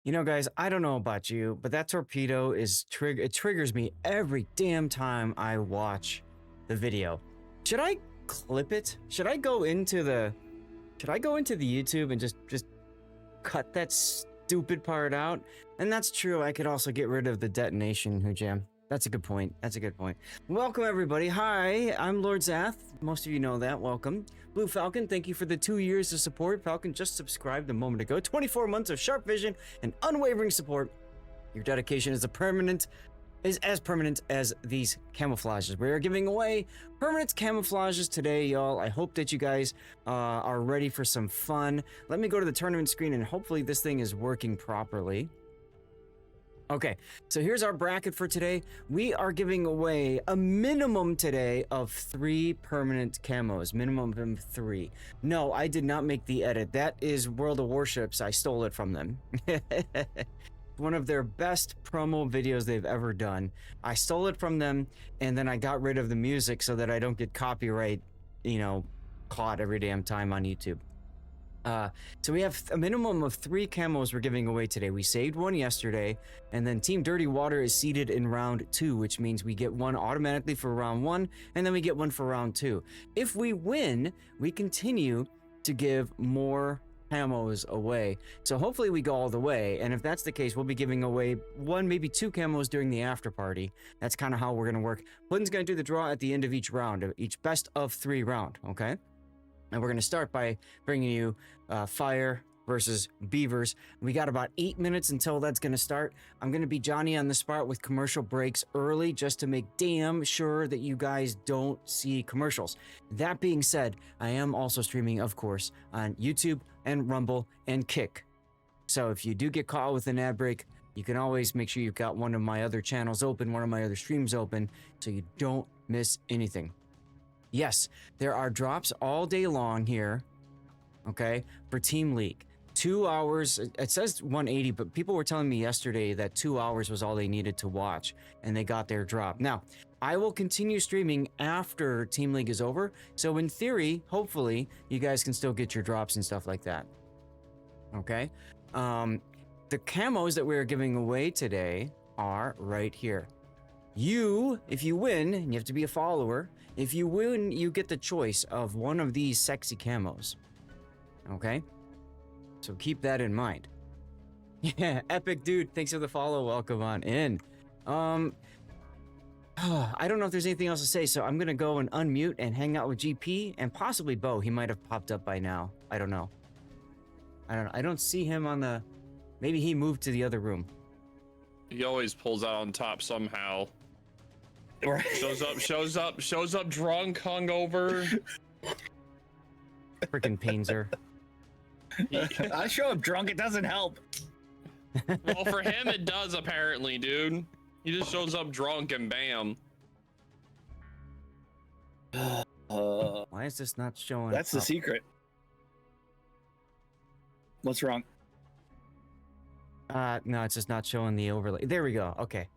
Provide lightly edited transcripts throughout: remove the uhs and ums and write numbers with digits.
You know, guys, I don't know about you, but that torpedo is it triggers me every damn time I watch the video. Should I clip it? Should I go into the YouTube and just cut that stupid part out? And that's true. I could also get rid of the detonation, Hoojam. That's a good point. That's a good point. Welcome, everybody. Hi, I'm Lord Zath. Most of you know that. Welcome. Blue Falcon, thank you for the 2 years of support. Falcon just subscribed a moment ago. 24 months of sharp vision and unwavering support. Your dedication is as permanent as these camouflages. We are giving away permanent camouflages today, y'all. I hope that you guys are ready for some fun. Let me go to the tournament screen and hopefully this thing is working properly. Okay, so here's our bracket for today. We are giving away a minimum today of 3 permanent camos. Minimum of 3. No, I did not make the edit. That is World of Warships. I stole it from them. One of their best promo videos they've ever done. I stole it from them, and then I got rid of the music so that I don't get copyright, you know, caught every damn time on YouTube. So we have a minimum of 3 camos we're giving away today. We saved one yesterday, and then Team Dirty Water is seeded in round 2, which means we get one automatically for round 1, and then we get one for round 2. If we win, we continue to give more camos away. So hopefully we go all the way, and if that's the case, we'll be giving away 1, maybe 2 camos during the after party. That's kind of how we're going to work. Puddin's going to do the draw at the end of each round, each best of 3 round, okay? And we're going to start by bringing you Fire versus Beavers. We got about 8 minutes until that's going to start. I'm going to be Johnny on the spot with commercial breaks early just to make damn sure that you guys don't see commercials. That being said, I am also streaming, of course, on YouTube and Rumble and Kick. So if you do get caught with an ad break, you can always make sure you've got one of my other channels open, one of my other streams open, so you don't miss anything. Yes, there are drops all day long here, okay, for Team League. 2 hours, it says 180, but people were telling me yesterday that 2 hours was all they needed to watch, and they got their drop. Now, I will continue streaming after Team League is over, so in theory, hopefully, you guys can still get your drops and stuff like that, okay? The camos that we're giving away today are right here. If you win, and you have to be a follower, if you win, you get the choice of one of these sexy camos. Okay? So keep that in mind. Yeah, Epic Dude, thanks for the follow. Welcome on in. I don't know if there's anything else to say, so I'm gonna go and unmute and hang out with GP and possibly Bo. He might have popped up by now. I don't know. I don't see him on the... Maybe he moved to the other room. He always pulls out on top somehow. Shows up drunk, hungover. Freaking Painzer. I show up drunk, it doesn't help. Well, for him it does apparently, dude. He just shows up drunk and bam. Why is this not showing? That's the up? secret. What's wrong? No, it's just not showing the overlay. There we go. Okay.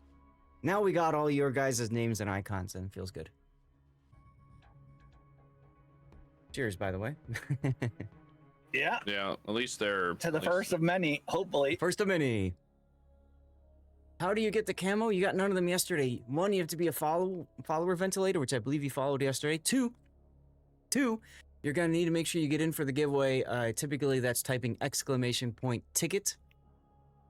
Now we got all your guys' names and icons and it feels good. Cheers, by the way. Yeah. Yeah, at least they're To the first of many, hopefully. First of many. How do you get the camo? You got none of them yesterday. One, you have to be a follower ventilator, which I believe you followed yesterday. Two, you're gonna need to make sure you get in for the giveaway. Typically, that's typing !ticket,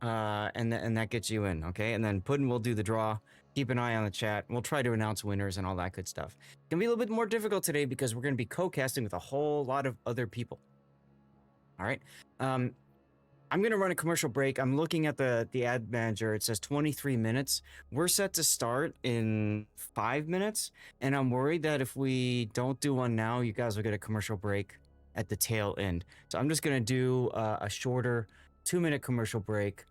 and that gets you in. Okay, and then Puddin will do the draw. Keep an eye on the chat. We'll try to announce winners and all that good stuff. It's gonna be a little bit more difficult today because we're gonna be co-casting with a whole lot of other people. All right. I'm gonna run a commercial break. I'm looking at the ad manager. It says 23 minutes. We're set to start in 5 minutes, and I'm worried that if we don't do one now, you guys will get a commercial break at the tail end. So I'm just gonna do a shorter 2-minute commercial break,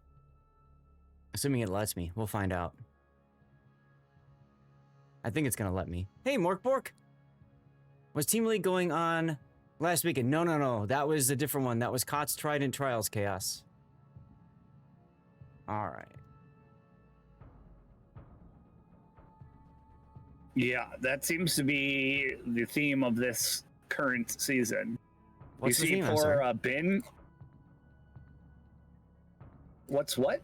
assuming it lets me. We'll find out. I think it's gonna let me. Hey, Mork Bork. Was Team League going on last weekend? No. That was a different one. That was COTS Trident Trials Chaos. All right. Yeah, that seems to be the theme of this current season. What's the you see theme? I'm for sorry. Bin. What's what?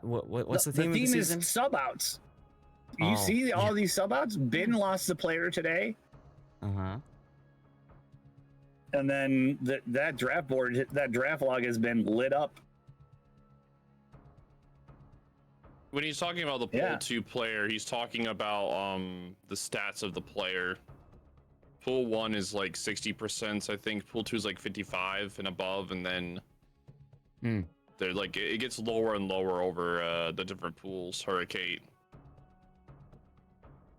What's the theme of the season? Is sub outs. You Oh, see all these sub outs? Bin lost the player today. Uh-huh. And then that draft board, that draft log has been lit up. When he's talking about the pool 2 player, he's talking about the stats of the player. Pool 1 is like 60%, I think. Pool 2 is like 55 and above, and then they're like it gets lower and lower over the different pools. Hurricane.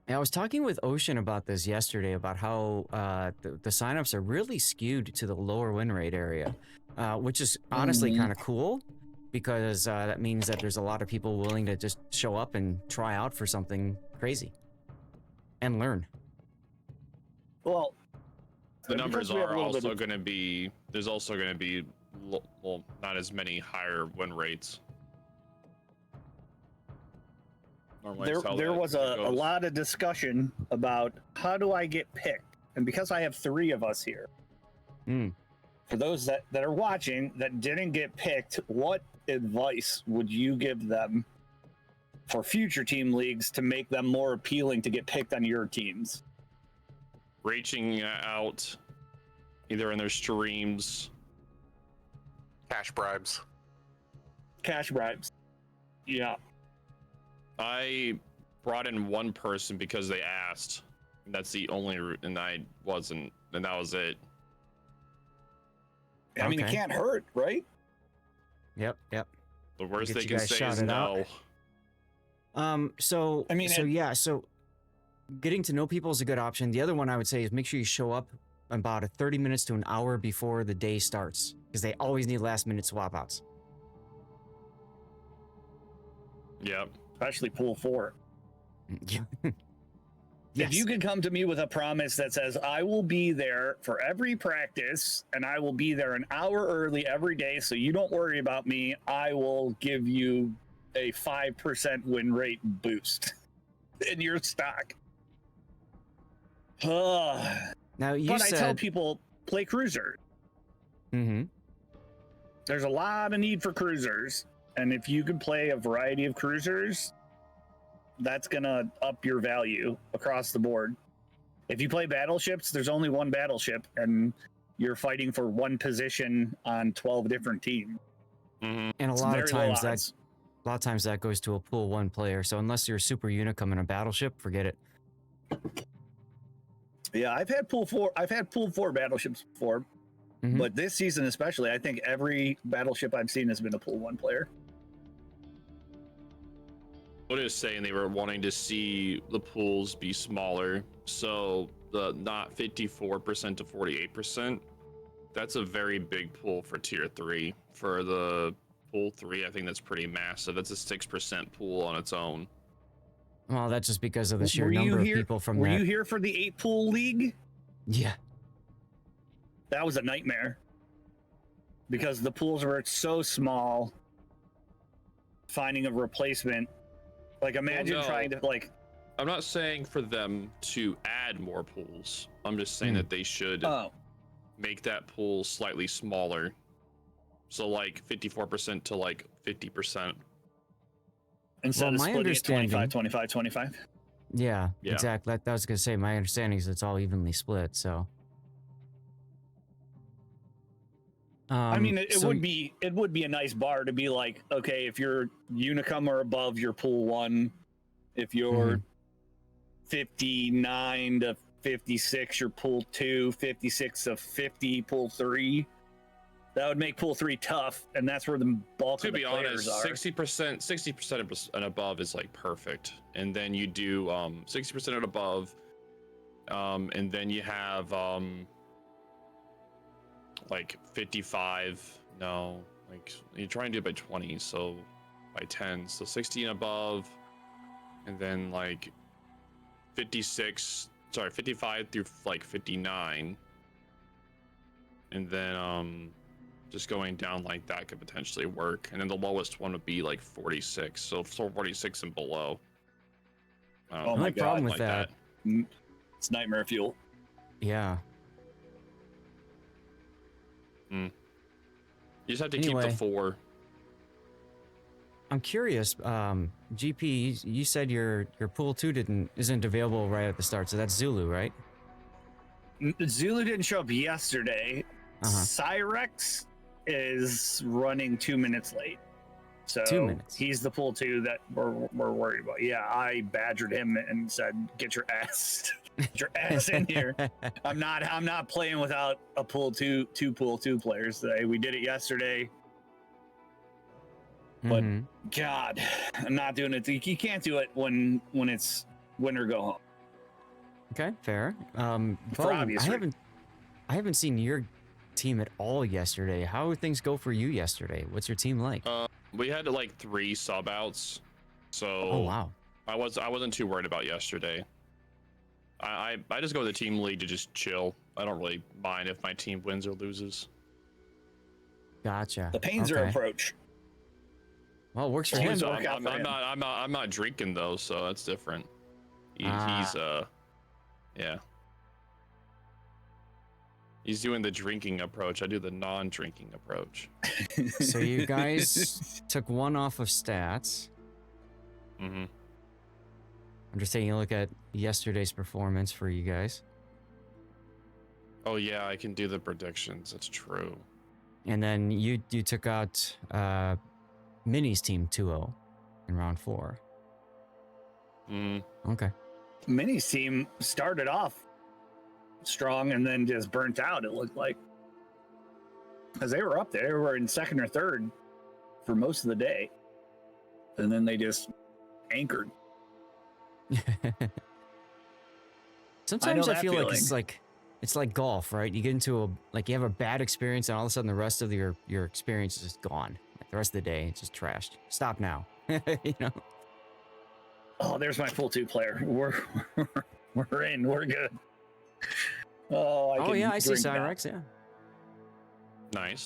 Yeah, I was talking with Ocean about this yesterday, about how the signups are really skewed to the lower win rate area, which is honestly kind of cool, because that means that there's a lot of people willing to just show up and try out for something crazy and learn. Well, The numbers are also going to be, there's also going to be, well, not as many higher win rates. There was a lot of discussion about how do I get picked, and because I have 3 of us here, for those that are watching that didn't get picked, what advice would you give them for future team leagues to make them more appealing to get picked on your teams? Reaching out either in their streams. Cash bribes. Yeah. I brought in one person because they asked. That's the only route, and I wasn't, and that was it. I mean, it can't hurt, right? Yep. The worst Get they you can guys say is shouted out. no. So I mean, so getting to know people is a good option. The other one I would say is make sure you show up about 30 minutes to an hour before the day starts, because they always need last minute swap outs. Yep. Especially pool 4. Yes. If you could come to me with a promise that says, I will be there for every practice and I will be there an hour early every day, so you don't worry about me, I will give you a 5% win rate boost in your stock. Now you But said, I tell people, play cruiser. There's a lot of need for cruisers. And if you can play a variety of cruisers, that's going to up your value across the board. If you play battleships, there's only one battleship, and you're fighting for one position on 12 different teams. Mm-hmm. And a lot of times that goes to a pool 1 player. So unless you're a super unicum in a battleship, forget it. Yeah, I've had pool 4 battleships before, but this season especially, I think every battleship I've seen has been a pool 1 player. What is saying they were wanting to see the pools be smaller, so the not 54% to 48%. That's a very big pool for tier 3. For the pool 3, I think that's pretty massive. That's a 6% pool on its own. Well, that's just because of the sheer number of people from Were you here for the 8-pool league? Yeah. That was a nightmare. Because the pools were so small, finding a replacement. Like, imagine trying to, like... I'm not saying for them to add more pools. I'm just saying that they should make that pool slightly smaller. So, like, 54% to, like, 50%. Instead of splitting it 25, 25, 25? Yeah, exactly. I was going to say, my understanding is it's all evenly split, so... I mean, it would be a nice bar to be like, okay, if you're Unicum or above, you're pool 1. If you're 59 to 56, you're pool 2. 56 to 50, pool 3. That would make pool 3 tough, and that's where the bulk of the players are. 60% and above is like perfect, and then you do 60% and above, and then you have like 55. No, like you try and do it by 20, so by 10, so 60 and above, and then like 55 through like 59, and then just going down like that could potentially work, and then the lowest one would be like 46, so 46 and below. Oh my god, problem with that. It's nightmare fuel. Yeah. You just have to keep the 4. I'm curious, GP, you said your pool 2 isn't available right at the start, so that's Zulu, right? Zulu didn't show up yesterday. Cyrex is running 2 minutes late. So 2 minutes. He's the pool 2 that we're worried about. Yeah, I badgered him and said, get your ass in here. I'm not playing without a pool 2 players today. We did it yesterday. But God, I'm not doing it. You can't do it when it's win or go home. Okay, fair. For obvious reasons. I haven't seen your team at all yesterday. How did things go for you yesterday? What's your team like? We had like 3 sub outs, so oh wow. I wasn't too worried about yesterday. I just go to the team league to just chill. I don't really mind if my team wins or loses. Gotcha. The Painter approach. Well, it works for him. I'm not drinking though, so that's different. He's He's doing the drinking approach. I do the non-drinking approach. So you guys took 1 off of stats. Mm-hmm. I'm just taking a look at yesterday's performance for you guys. Oh yeah, I can do the predictions. That's true. And then you took out Mini's team 2-0 in round 4. Okay. Mini's team started off strong and then just burnt out, it looked like. Because they were up there. They were in 2nd or 3rd for most of the day. And then they just anchored. Sometimes I feel like it's like golf, right? You get into you have a bad experience and all of a sudden the rest of your experience is just gone. Like the rest of the day, it's just trashed. Stop now. You know? Oh, there's my full 2 player. We're in. We're good. Oh, yeah, I see Cyrex, yeah. Nice.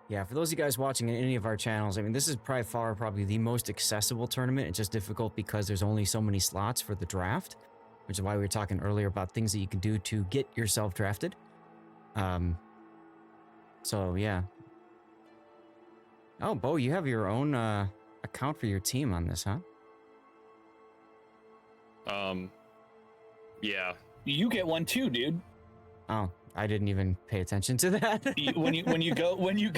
Yeah, for those of you guys watching in any of our channels, I mean, this is probably the most accessible tournament. It's just difficult because there's only so many slots for the draft, which is why we were talking earlier about things that you can do to get yourself drafted. So, yeah. Oh, Bo, you have your own account for your team on this, huh? Yeah. You get one too, dude. Oh, I didn't even pay attention to that. when you go into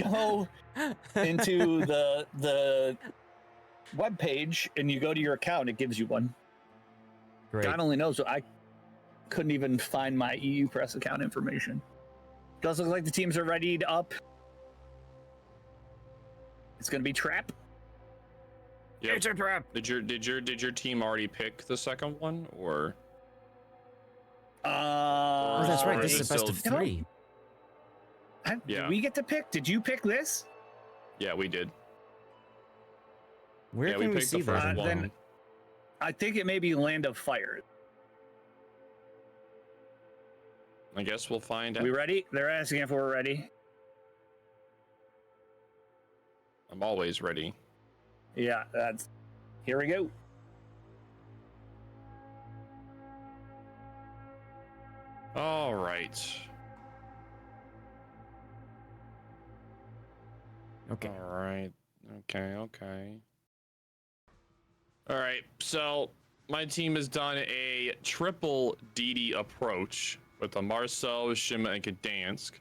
the web page and you go to your account, it gives you one. Great. God only knows. I couldn't even find my EU Press account information. Does look like the teams are ready to up. It's gonna be trap. Yep. It's a trap. Did your team already pick the second one, or? Oh, that's right. This is a best of 3. Yeah. We get to pick. Did you pick this? Yeah, we did. Where can we see that? Then I think it may be Land of Fire. I guess we'll find out. We ready? They're asking if we're ready. I'm always ready. Yeah, here we go. All right. Okay. All right. Okay. All right. So my team has done a triple DD approach with a Marceau, Shima, and Gdansk,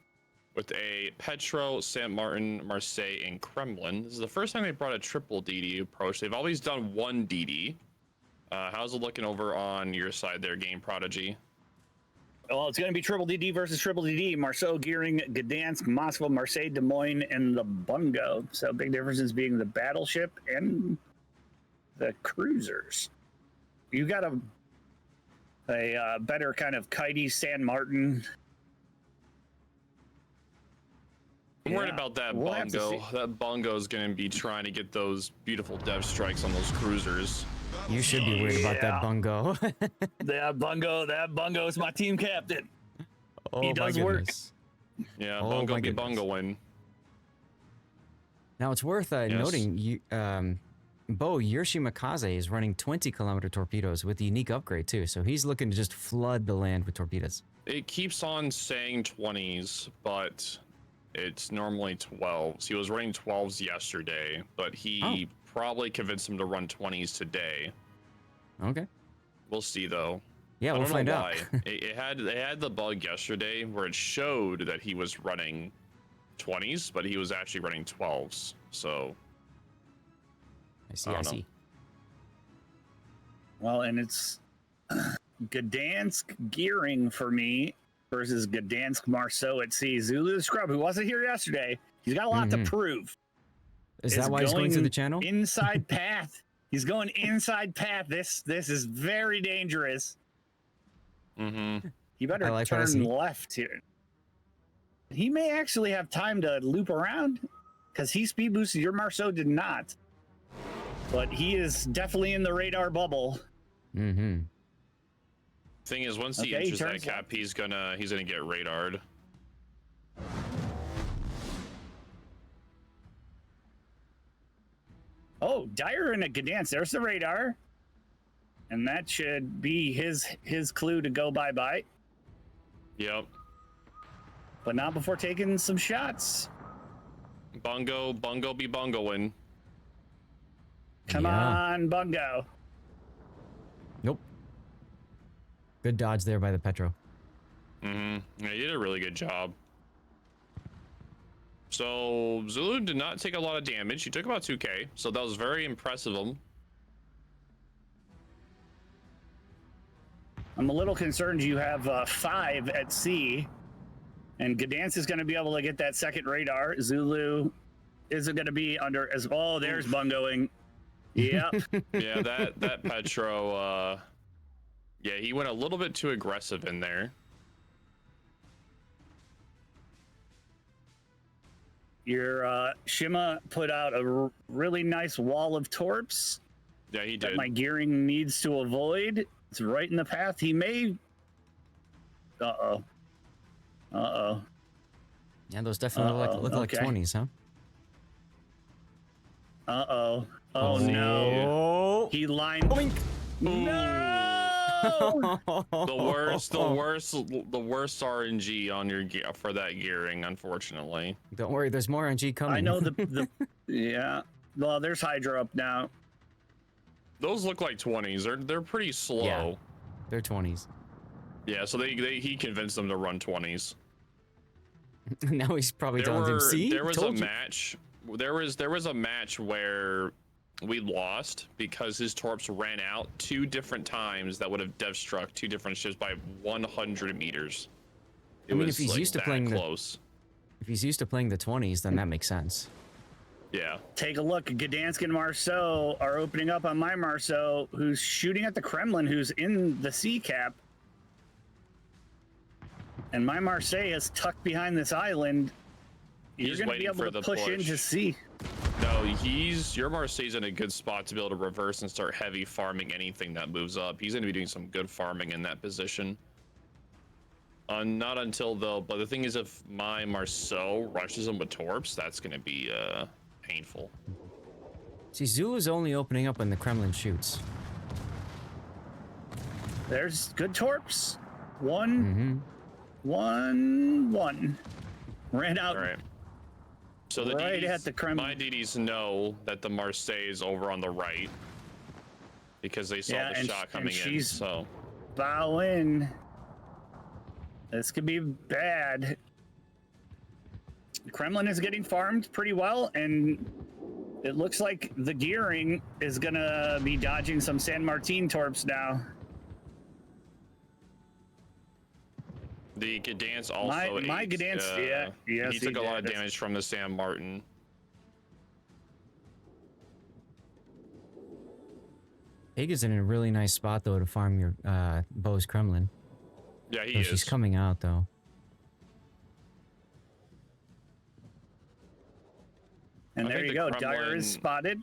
with a Petro, Saint Martin, Marseille, and Kremlin. This is the first time they brought a triple DD approach. They've always done one DD. How's it looking over on your side there, Game Prodigy? Well, it's going to be triple DD versus triple DD. Marceau, Gearing, Gdansk, Moscow, Marseille, Des Moines, and the Bungo. So big differences being the battleship and the cruisers. You got a better kind of kitey San Martin. I'm worried about that Bungo. That Bungo is going to be trying to get those beautiful dev strikes on those cruisers. You should be worried about that Bungo. That Bungo is my team captain. Oh, he does work. Yeah, Bungo be Bungoing. Now it's worth noting, Bo Yoshimakaze is running 20-kilometer torpedoes with the unique upgrade too, so he's looking to just flood the land with torpedoes. It keeps on saying 20s, but it's normally 12s. He was running 12s yesterday, but he probably convinced him to run 20s today. Okay. We'll see though. Yeah, we'll find out. it had the bug yesterday where it showed that he was running 20s, but he was actually running 12s. So I see. Well, and it's Gdansk Gearing for me versus Gdansk Marceau at sea. Zulu the Scrub, who wasn't here yesterday, he's got a lot to prove. Is that why he's going through the channel? Inside path. He's going inside path. This is very dangerous. Mm-hmm. He better turn left here. He may actually have time to loop around because he speed boosted. Your Marceau did not. But he is definitely in the radar bubble. Mm-hmm. Thing is, once he enters that cap, he's gonna get radared. Oh, Dyer and a Gdansk. There's the radar. And that should be his clue to go bye-bye. Yep. But not before taking some shots. Bungo be bungoing. Come on, Bungo. Nope. Good dodge there by the Petro. Mm-hmm. Yeah, he did a really good job. So Zulu did not take a lot of damage. He took about 2k, so that was very impressive of him. I'm a little concerned you have 5 at sea, and Gdansk is going to be able to get that second radar. Zulu isn't going to be under as well. Oh, there's bungoing. Yep. Yeah, that Petro, yeah, he went a little bit too aggressive in there. Your Shima put out a really nice wall of torps. Yeah, he did. That my Gearing needs to avoid. It's right in the path. He may. Uh-oh. Yeah, those definitely look like 20s, huh? Uh-oh. Oh, no. He lined. Boink. No! the worst RNG on your for that Gearing, unfortunately. Don't worry, there's more RNG coming. I know the yeah. Well, there's Hydra up now. Those look like 20s. They're pretty slow. Yeah, they're 20s. Yeah, so he convinced them to run 20s. Now he's probably telling them, see? There was a match. There was a match where we lost because his torps ran out 2 different times that would have dev struck 2 different ships by 100 meters. I mean, if he's used to playing if he's used to playing the 20s, then that makes sense. Yeah. Take a look. Gdansk and Marceau are opening up on my Marceau, who's shooting at the Kremlin, who's in the sea cap. And my Marseille is tucked behind this island. You're going to be able to push into sea. No, your Marseille's in a good spot to be able to reverse and start heavy farming anything that moves up. He's going to be doing some good farming in that position. Not until though, but the thing is, if my Marceau rushes him with torps, that's going to be painful. See, Zulu's only opening up when the Kremlin shoots. There's good torps. One. Ran out. All right. So the right DDs, at the Kremlin. my DDs know that the Marseille is over on the right because they saw the shot coming in. So bow in. This could be bad. The Kremlin is getting farmed pretty well, and it looks like the gearing is gonna be dodging some San Martin torps now. The Gdansk also my Gdansk, yes, he took a lot of damage from the San Martin. Hagen's in a really nice spot though to farm your Bo's Kremlin. Yeah, he so is. She's coming out though. And there you go. Dyer is spotted.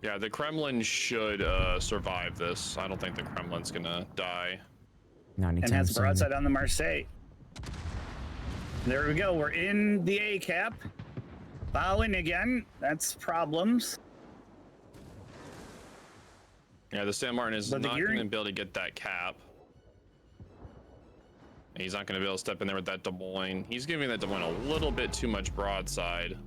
Yeah, the Kremlin should survive this. I don't think the Kremlin's gonna die. And has broadside on the Marseille. There we go. We're in the A cap. Bowing again. That's problems. Yeah, the San Martin is not going to be able to get that cap. He's not going to be able to step in there with that Des Moines. He's giving that Des Moines a little bit too much broadside.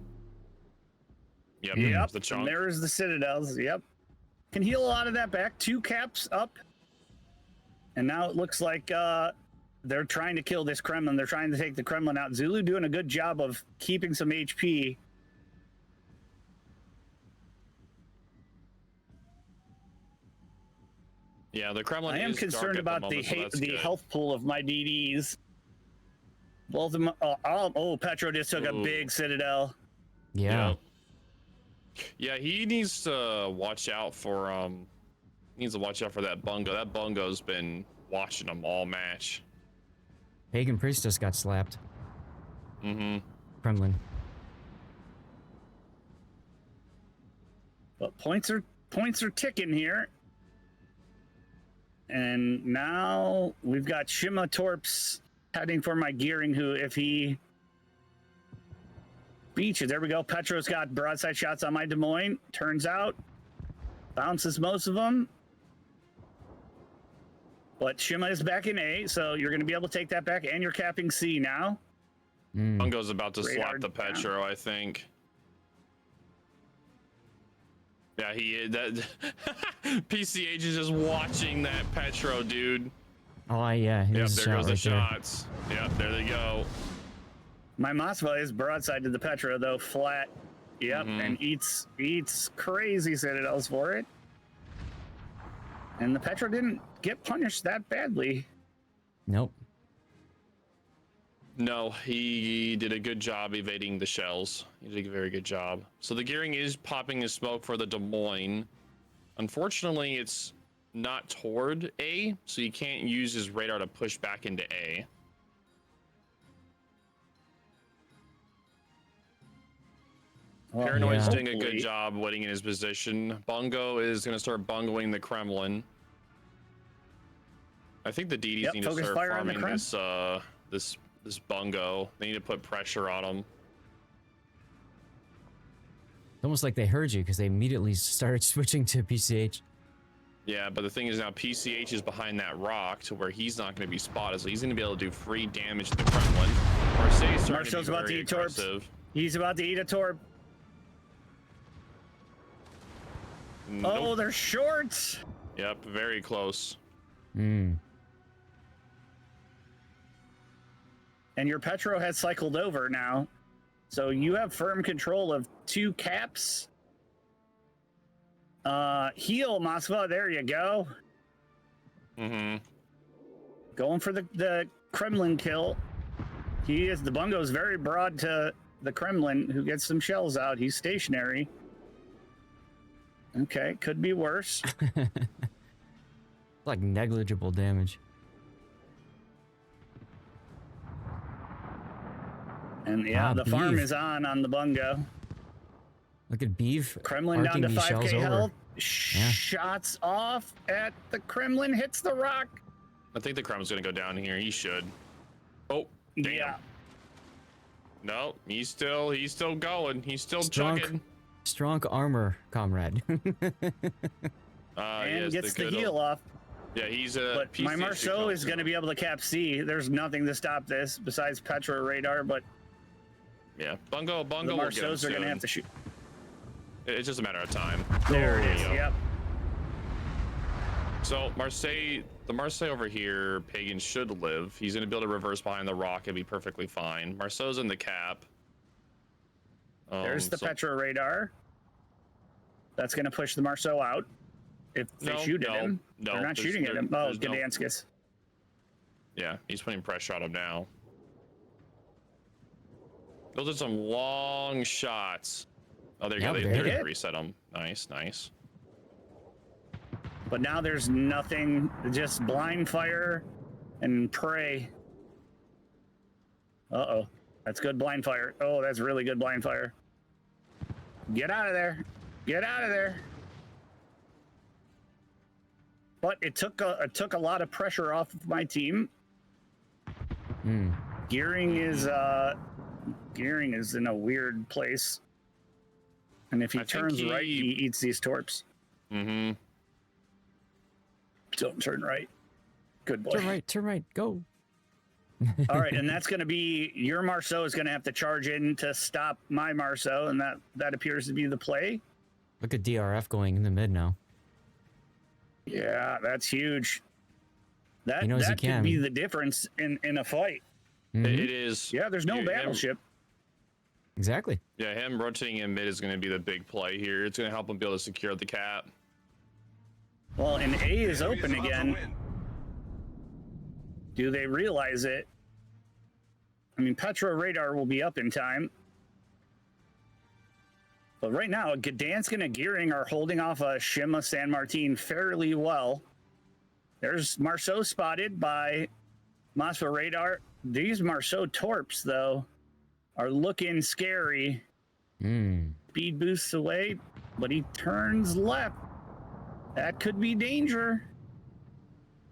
Yep. The chunk. And there's the Citadels. Yep. Can heal a lot of that back. 2 caps up. And now it looks like they're trying to kill this Kremlin. They're trying to take the Kremlin out. Zulu doing a good job of keeping some HP. Yeah, the Kremlin. I am concerned about the health pool of my DDs. Both of them. Petro just took a big Citadel. Yeah. Yeah, he needs to watch out for that bungo. That bungo's been watching them all match. Pagan Priestess got slapped. Kremlin. But points are ticking here. And now we've got Shima Torps heading for my gearing, who, if he beaches, there we go. Petro's got broadside shots on my Des Moines. Turns out, bounces most of them. But Shima is back in A, so you're going to be able to take that back, and you're capping C now. Bungo's about to slap the Petro, I think. Yeah, PCH is just watching that Petro, dude. Oh, yeah. Yep, there goes the shots. Yep, there they go. My Moskva is broadside to the Petro, though, flat. Yep, and eats crazy Citadels for it. And the Petro didn't get punished that badly. Nope. No, he did a good job evading the shells. He did a very good job. So the gearing is popping his smoke for the Des Moines. Unfortunately, it's not toward A, so you can't use his radar to push back into A. Paranoid's doing a good job waiting in his position. Bungo is going to start bungoing the Kremlin. I think the DDs need to start farming this bungo. They need to put pressure on him. It's almost like they heard you because they immediately started switching to PCH. Yeah, but the thing is now PCH is behind that rock to where he's not going to be spotted, so he's going to be able to do free damage to the Kremlin. Marcel's about to eat torps. He's about to eat a torp. Nope. Oh, they're short. Yep, very close. And your Petro has cycled over now. So you have firm control of 2 caps. Heal, Moskva. There you go. Going for the Kremlin kill. The bungo's very broad to the Kremlin, who gets some shells out. He's stationary. Okay, could be worse. Like negligible damage. And yeah, the farm is on the bungo. Look at BEAV. Kremlin down to 5k health. Yeah. Shots off at the Kremlin, hits the rock. I think the Kremlin's gonna go down here. He should. Oh, damn. Yeah. No, he's still going. He's still chugging. Strong armor, comrade. And gets the heal off. Yeah, he's a. But PC my Marceau is going to be able to cap C. There's nothing to stop this besides Petro radar, but yeah, Bungo. The Marceaus are going to have to shoot. It's just a matter of time. There it is. Yep. So the Marseille over here, Pagan should live. He's going to be able to reverse behind the rock and be perfectly fine. Marceau's in the cap. There's the Petro radar. That's going to push the Marceau out. If they shoot at him. No, they're not shooting at him. Oh, Gdanskis. Yeah, he's putting pressure on him now. Those are some long shots. Oh, there you go. They reset him. Nice, nice. But now there's nothing, just blind fire and pray. Uh-oh. That's good blind fire. Oh, that's really good blind fire. Get out of there. Get out of there. But it took a lot of pressure off of my team. Gearing is in a weird place. And if he turns right, he eats these torps. Mm-hmm. Don't turn right. Good boy. Turn right, go. All right, and that's going to be, your Marceau is going to have to charge in to stop my Marceau, and that appears to be the play. Look at DRF going in the mid now. Yeah, that's huge. That could be the difference in a fight. It is. Yeah, there's no battleship. Exactly. Yeah, him rotating in mid is going to be the big play here. It's going to help him be able to secure the cap. Well, and A is open again. Do they realize it? I mean, Petro radar will be up in time. But right now, Gdansk and Gearing are holding off a Shima San Martin fairly well. There's Marceau spotted by Mosfa radar. These Marceau torps, though, are looking scary. Speed boosts away, but he turns left. That could be danger.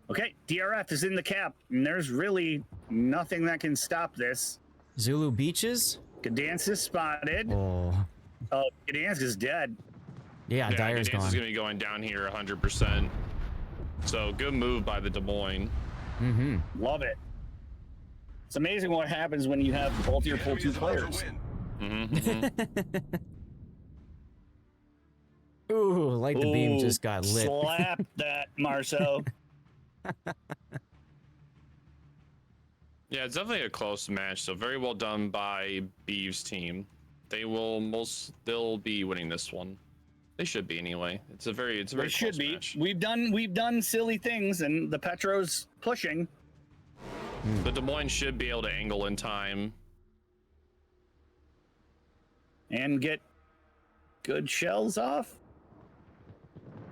Okay, DRF is in the cap, and there's really nothing that can stop this. Zulu Beaches. Gdansk is spotted. Oh, Gdansk is dead. Yeah, Dyer's gone. Gdansk is going to be going down here 100%. So good move by the Des Moines. Love it. It's amazing what happens when you have both your pool 2 players. Ooh, like the beam just got lit. Slap that, Marceau. Yeah, it's definitely a close match. So very well done by BEAV's team. They'll be winning this one. They should be anyway. It's a very close match. We've done silly things, and the Petro's pushing. The Des Moines should be able to angle in time and get good shells off.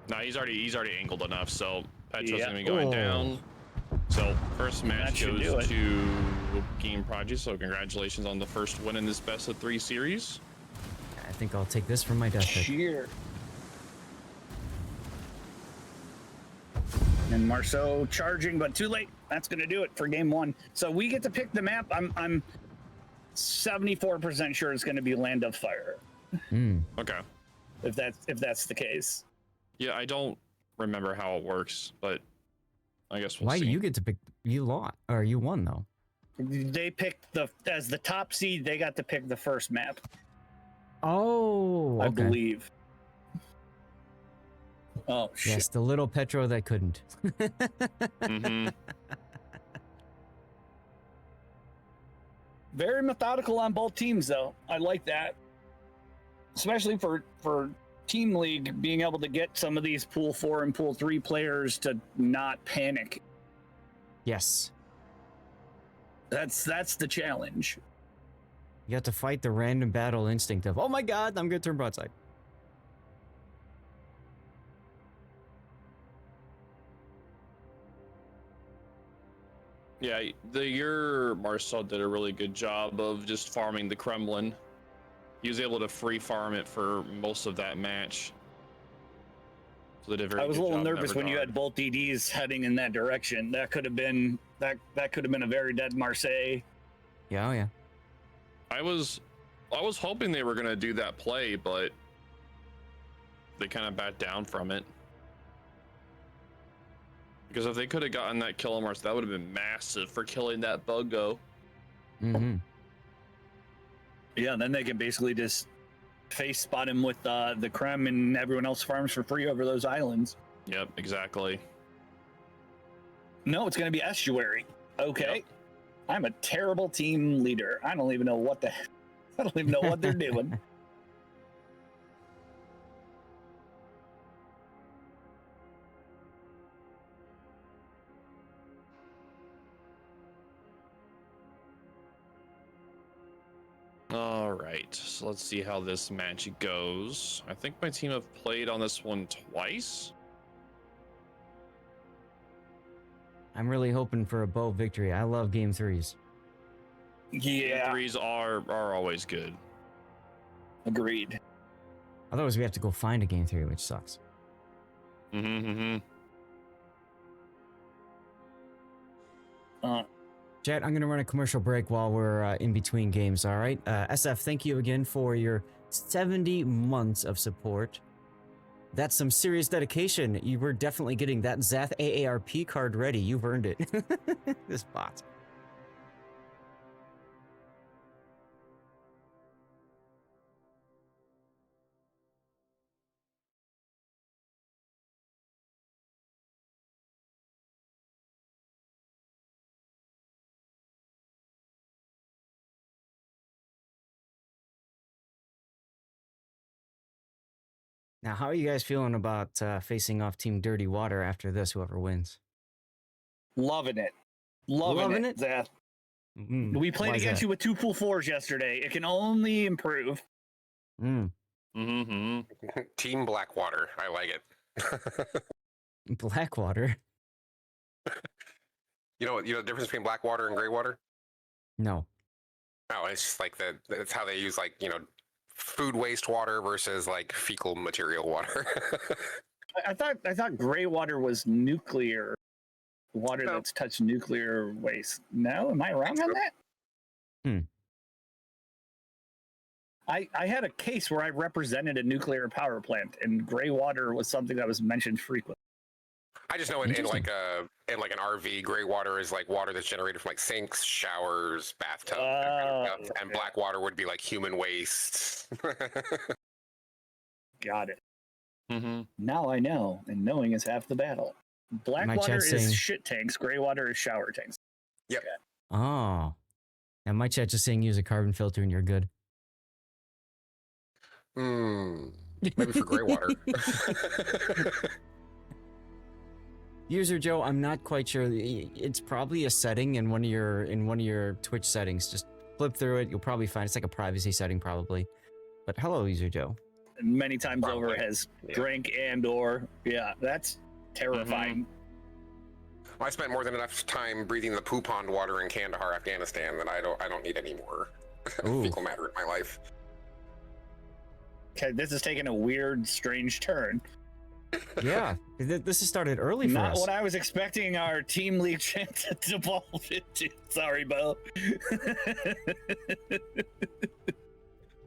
No, he's already angled enough, so Petro's gonna be going down. So first match goes to Game Project. So congratulations on the first win in this best of 3 series. I think I'll take this from my deathbed. Cheer. And Marceau charging, but too late. That's gonna do it for game 1. So we get to pick the map. I'm 74% sure it's gonna be Land of Fire. Okay. If that's the case. Yeah, I don't remember how it works, but I guess we'll see. Why do you get to pick? You lost, or you won though. They picked as the top seed. They got to pick the first map. Oh, okay. I believe. Oh shit! Yes, the little Petro that couldn't. Very methodical on both teams, though. I like that, especially for Team League, being able to get some of these Pool 4 and Pool 3 players to not panic. Yes. That's the challenge. You have to fight the random battle instinct of, oh my god, I'm gonna turn broadside. Yeah, your Marceau did a really good job of just farming the Kremlin. He was able to free farm it for most of that match. So they did a very I was a good little job in that nervous when you regard. had both DDs heading in that direction. That could have been that could have been a very dead Marseille. Yeah, oh yeah. I was hoping they were gonna do that play, but they kind of backed down from it. Because if they could have gotten that kill on Mars, that would have been massive for killing that Buggo. Mm-hmm. Yeah, and then they can basically just face spot him with the Krem and everyone else farms for free over those islands. Yep, exactly. No, it's going to be estuary. Okay. Yep. I'm a terrible team leader. I don't even know what they're doing. All right, so let's see how this match goes. I think my team have played on this one twice. I'm really hoping for a bow victory. I love game threes. Yeah. Threes are always good. Agreed. Otherwise, we have to go find a game three, which sucks. Chat, I'm going to run a commercial break while we're in between games, all right? SF, thank you again for your 70 months of support. That's some serious dedication. You were definitely getting that Zath AARP card ready. You've earned it. This bot. Now, how are you guys feeling about facing off Team Dirty Water after this, whoever wins? Loving it. Loving it, Zath. We played against you with 2 full 4s yesterday. It can only improve. Team Blackwater. I like it. Blackwater? You know the difference between Blackwater and Greywater? No. Oh, it's just like that's how they use food waste water versus like fecal material water. I thought gray water was nuclear water that's touched nuclear waste. No, am I wrong on that? I had a case where I represented a nuclear power plant, and gray water was something that was mentioned frequently. I just know in like an RV, gray water is like water that's generated from like sinks, showers, bathtubs, that kind of stuff. And black water would be like human waste. Got it. Now I know, and knowing is half the battle. Black water is shit tanks, gray water is shower tanks. Yep. Okay. Oh. And my chat just saying use a carbon filter and you're good. Maybe for gray water. User Joe, I'm not quite sure. It's probably a setting in one of your Twitch settings. Just flip through it. You'll probably find it's like a privacy setting probably. But hello, User Joe. Many times over has drank and/or that's terrifying. I spent more than enough time breathing the poo pond water in Kandahar, Afghanistan, that I don't need any more fecal matter in my life. Okay, this is taking a weird, strange turn. Yeah, this has started early for us. Not what I was expecting our team league champ to devolve into. Sorry, Bo.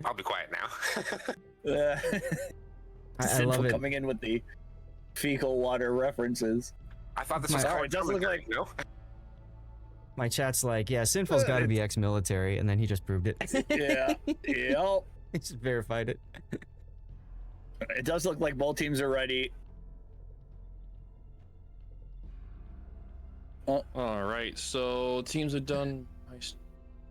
I'll be quiet now. I love it. Coming in with the fecal water references. I thought this was how it does look like. No? My chat's like, yeah, Sinful's got to be ex-military, and then he just proved it. Yeah, yep. He just verified it. It does look like both teams are ready. All right, so teams have done. I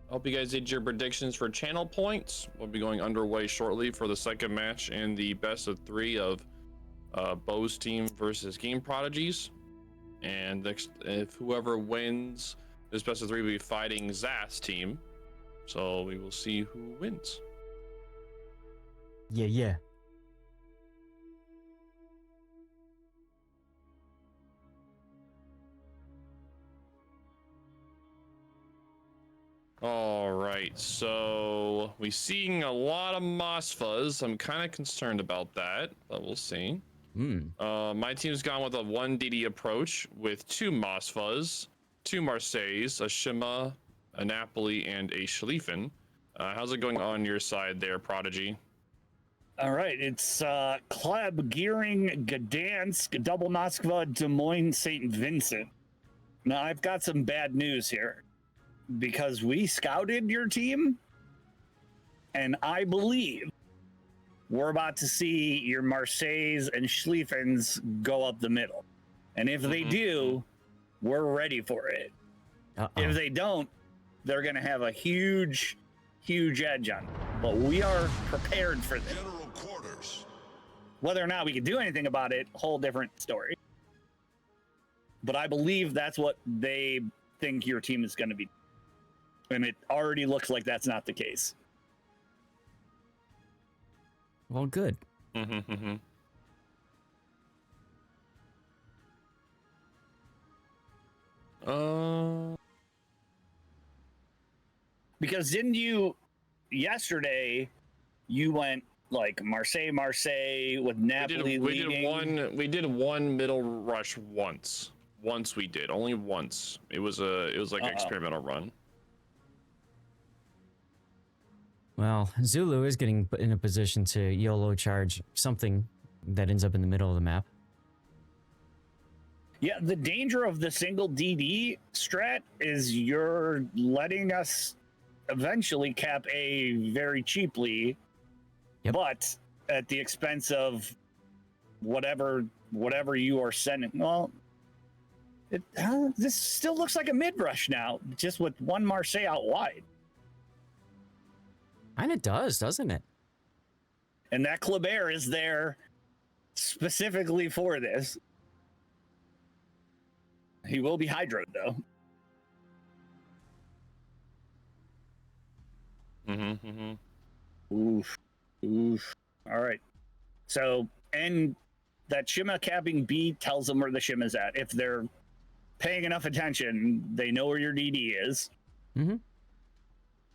hope you guys did your predictions for channel points. We'll be going underway shortly for the second match in the best of 3 of Bo's team versus Game Prodigies. And next, if whoever wins this best of 3 will be fighting Zath's team. So we will see who wins. Yeah. All right. right, so we're seeing a lot of Moss Fuzz. I'm kind of concerned about that, but we'll see. My team's gone with a 1 DD approach with 2 Moss Fuzz, 2 Marseilles, a Shima, a Napoli, and a Schlieffen. How's it going on your side there, Prodigy? All right, it's Kleb, Gearing, Gdansk, Double Moskva, Des Moines, St. Vincent. Now, I've got some bad news here because we scouted your team, and I believe we're about to see your Marseilles and Schlieffens go up the middle. And if they do, we're ready for it. If they don't, they're going to have a huge edge on them. But we are prepared for this. General quarters. Whether or not we can do anything about it, whole different story. But I believe that's what they think your team is going to be. And it already looks like that's not the case. Well, good. Because didn't you yesterday? You went like Marseille with Napoli leading. We did one middle rush once. We did only once. It was like an experimental run. Well, Zulu is getting put in a position to YOLO charge something that ends up in the middle of the map. Yeah, the danger of the single DD strat is you're letting us eventually cap A very cheaply, but at the expense of whatever you are sending. Well, this still looks like a mid rush now, just with one Marseille out wide. And it does, doesn't it? And that Kleber is there specifically for this. He will be hydroed, though. Oof. All right. So, and that Shima capping B tells them where the Shima's at. If they're paying enough attention, they know where your DD is.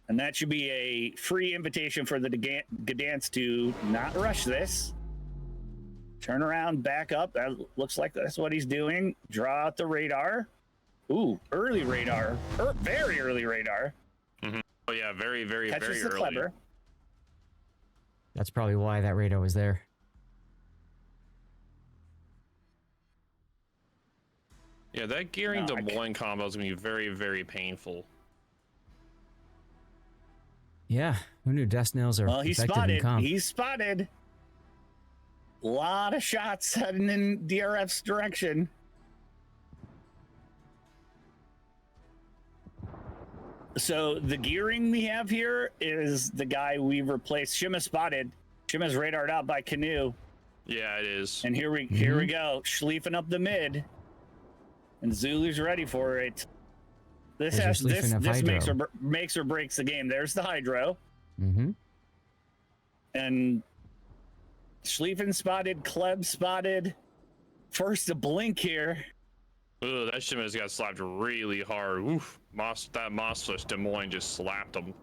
And that should be a free invitation for the Gdansk to not rush this. Turn around, back up. That looks like that's what he's doing. Draw out the radar. Ooh, early radar. Very early radar. Oh yeah, very early. Kleber. That's probably why that radar was there. Yeah, that Gearing Des Moines combo is going to be very painful. Yeah, who knew death nails are effective in comp? He's spotted. A lot of shots heading in DRF's direction. So the Gearing we have here is the guy we've replaced. Shima spotted. Shima's radared out by Canoe. Yeah, it is. And here we go. Schleifen up the mid. And Zulu's ready for it. This makes or breaks the game. There's the hydro. And Schleifen spotted, Kleb spotted. First to blink here. Ooh, that Shima's got slapped really hard. Oof. That Moss Des Moines just slapped him.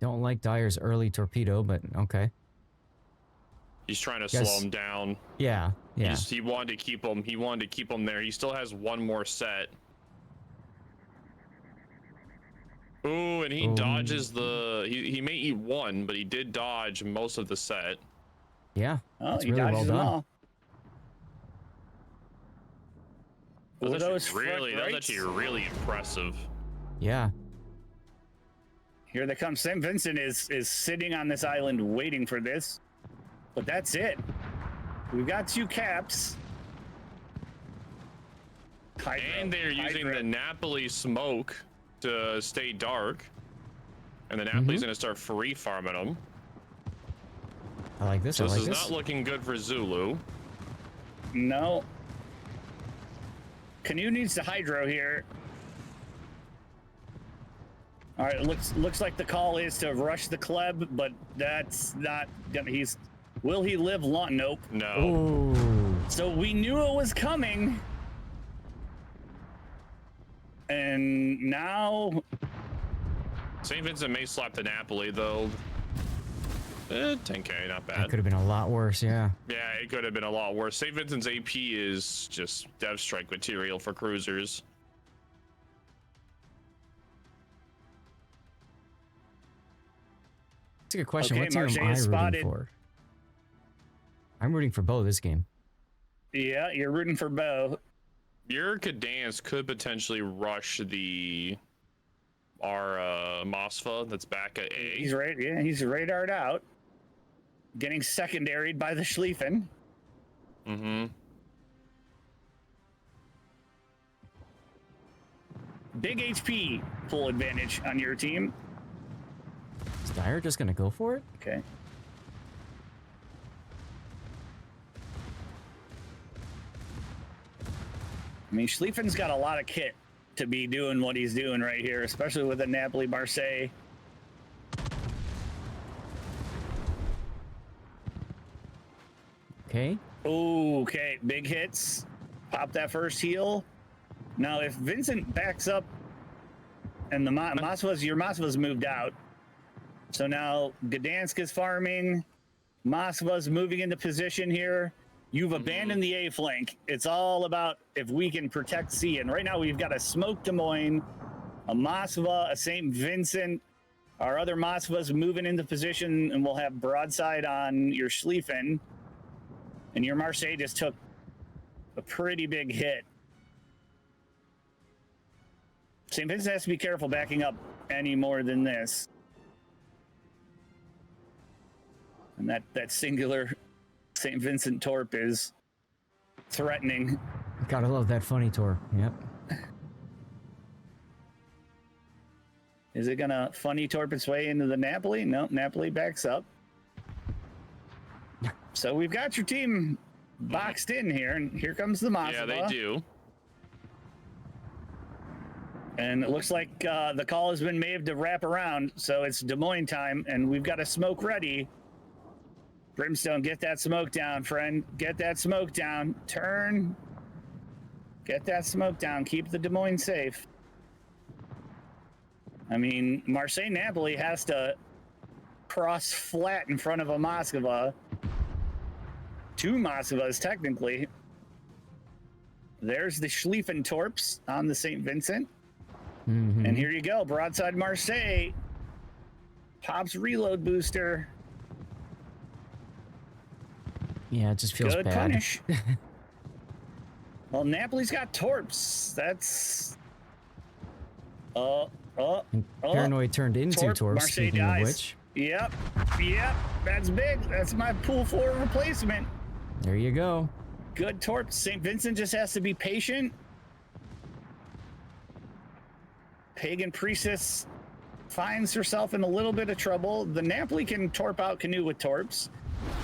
Don't like Dyer's early torpedo, but okay. He's trying to slow him down. Yeah. He wanted to keep him. He wanted to keep him there. He still has one more set. Ooh, and he dodges the. He may eat one, but he did dodge most of the set. Yeah. Oh, that's he really dodges well done. them all. That's actually really impressive. Yeah. Here they come. St. Vincent is sitting on this island waiting for this. But that's it. We've got 2 caps. And they're using the Napoli smoke to stay dark. And the Napoli's going to start free farming them. I like this. So this is not looking good for Zulu. No. Canoe needs to hydro here. All right, looks like the call is to rush the Kleb, but that's not gonna. Will he live long? Nope. No. Ooh. So we knew it was coming, And now St. Vincent may slap the Napoli though. 10k, not bad. That could have been a lot worse, yeah. Yeah, it could have been a lot worse. St. Vincent's AP is just dev strike material for cruisers. That's a good question. What team am I rooting for? I'm rooting for Bo this game. Yeah, you're rooting for Bo. Your Gdansk could potentially rush our Mosfa that's back at A. He's right. Yeah, he's radared out. Getting secondaried by the Schlieffen. Mm-hmm. Big HP full advantage on your team. Is Dyer just gonna go for it? Okay. I mean, Schlieffen's got a lot of kit to be doing what he's doing right here, especially with the Napoli Marseille. Okay. Ooh, okay, big hits. Pop that first heal. Now, if Vincent backs up and the your Moskva's moved out. So now Gdansk is farming. Moskva's moving into position here. You've abandoned the A flank. It's all about if we can protect C. And right now we've got a Smoke Des Moines, a Moskva, a St. Vincent. Our other Moskva's moving into position, and we'll have broadside on your Schlieffen. And your Marseille just took a pretty big hit. St. Vincent has to be careful backing up any more than this. And that singular St. Vincent Torp is threatening. Gotta love that funny Torp. Yep. Is it gonna funny Torp its way into the Napoli? No, Napoli backs up. So we've got your team boxed in here, and here comes the Moskva. Yeah, they do. And it looks like the call has been made to wrap around, so it's Des Moines time, and we've got a smoke ready. Brimstone, get that smoke down, friend. Get that smoke down. Turn. Get that smoke down. Keep the Des Moines safe. I mean, Marseille-Napoli has to cross flat in front of a Moskva. Two Moskvas, technically. There's the Schlieffen Torps on the St. Vincent. Mm-hmm. And here you go, broadside Marseille. Pops reload booster. Yeah, it just feels Good bad. punish. Well, Napoli's got Torps. That's... Paranoid turned into Torp, speaking dies. of which. Yep, that's big. That's my pool 4 replacement. There you go. Good Torp. St. Vincent just has to be patient. Pagan Priestess finds herself in a little bit of trouble. The Napoli can Torp out Canoe with Torps.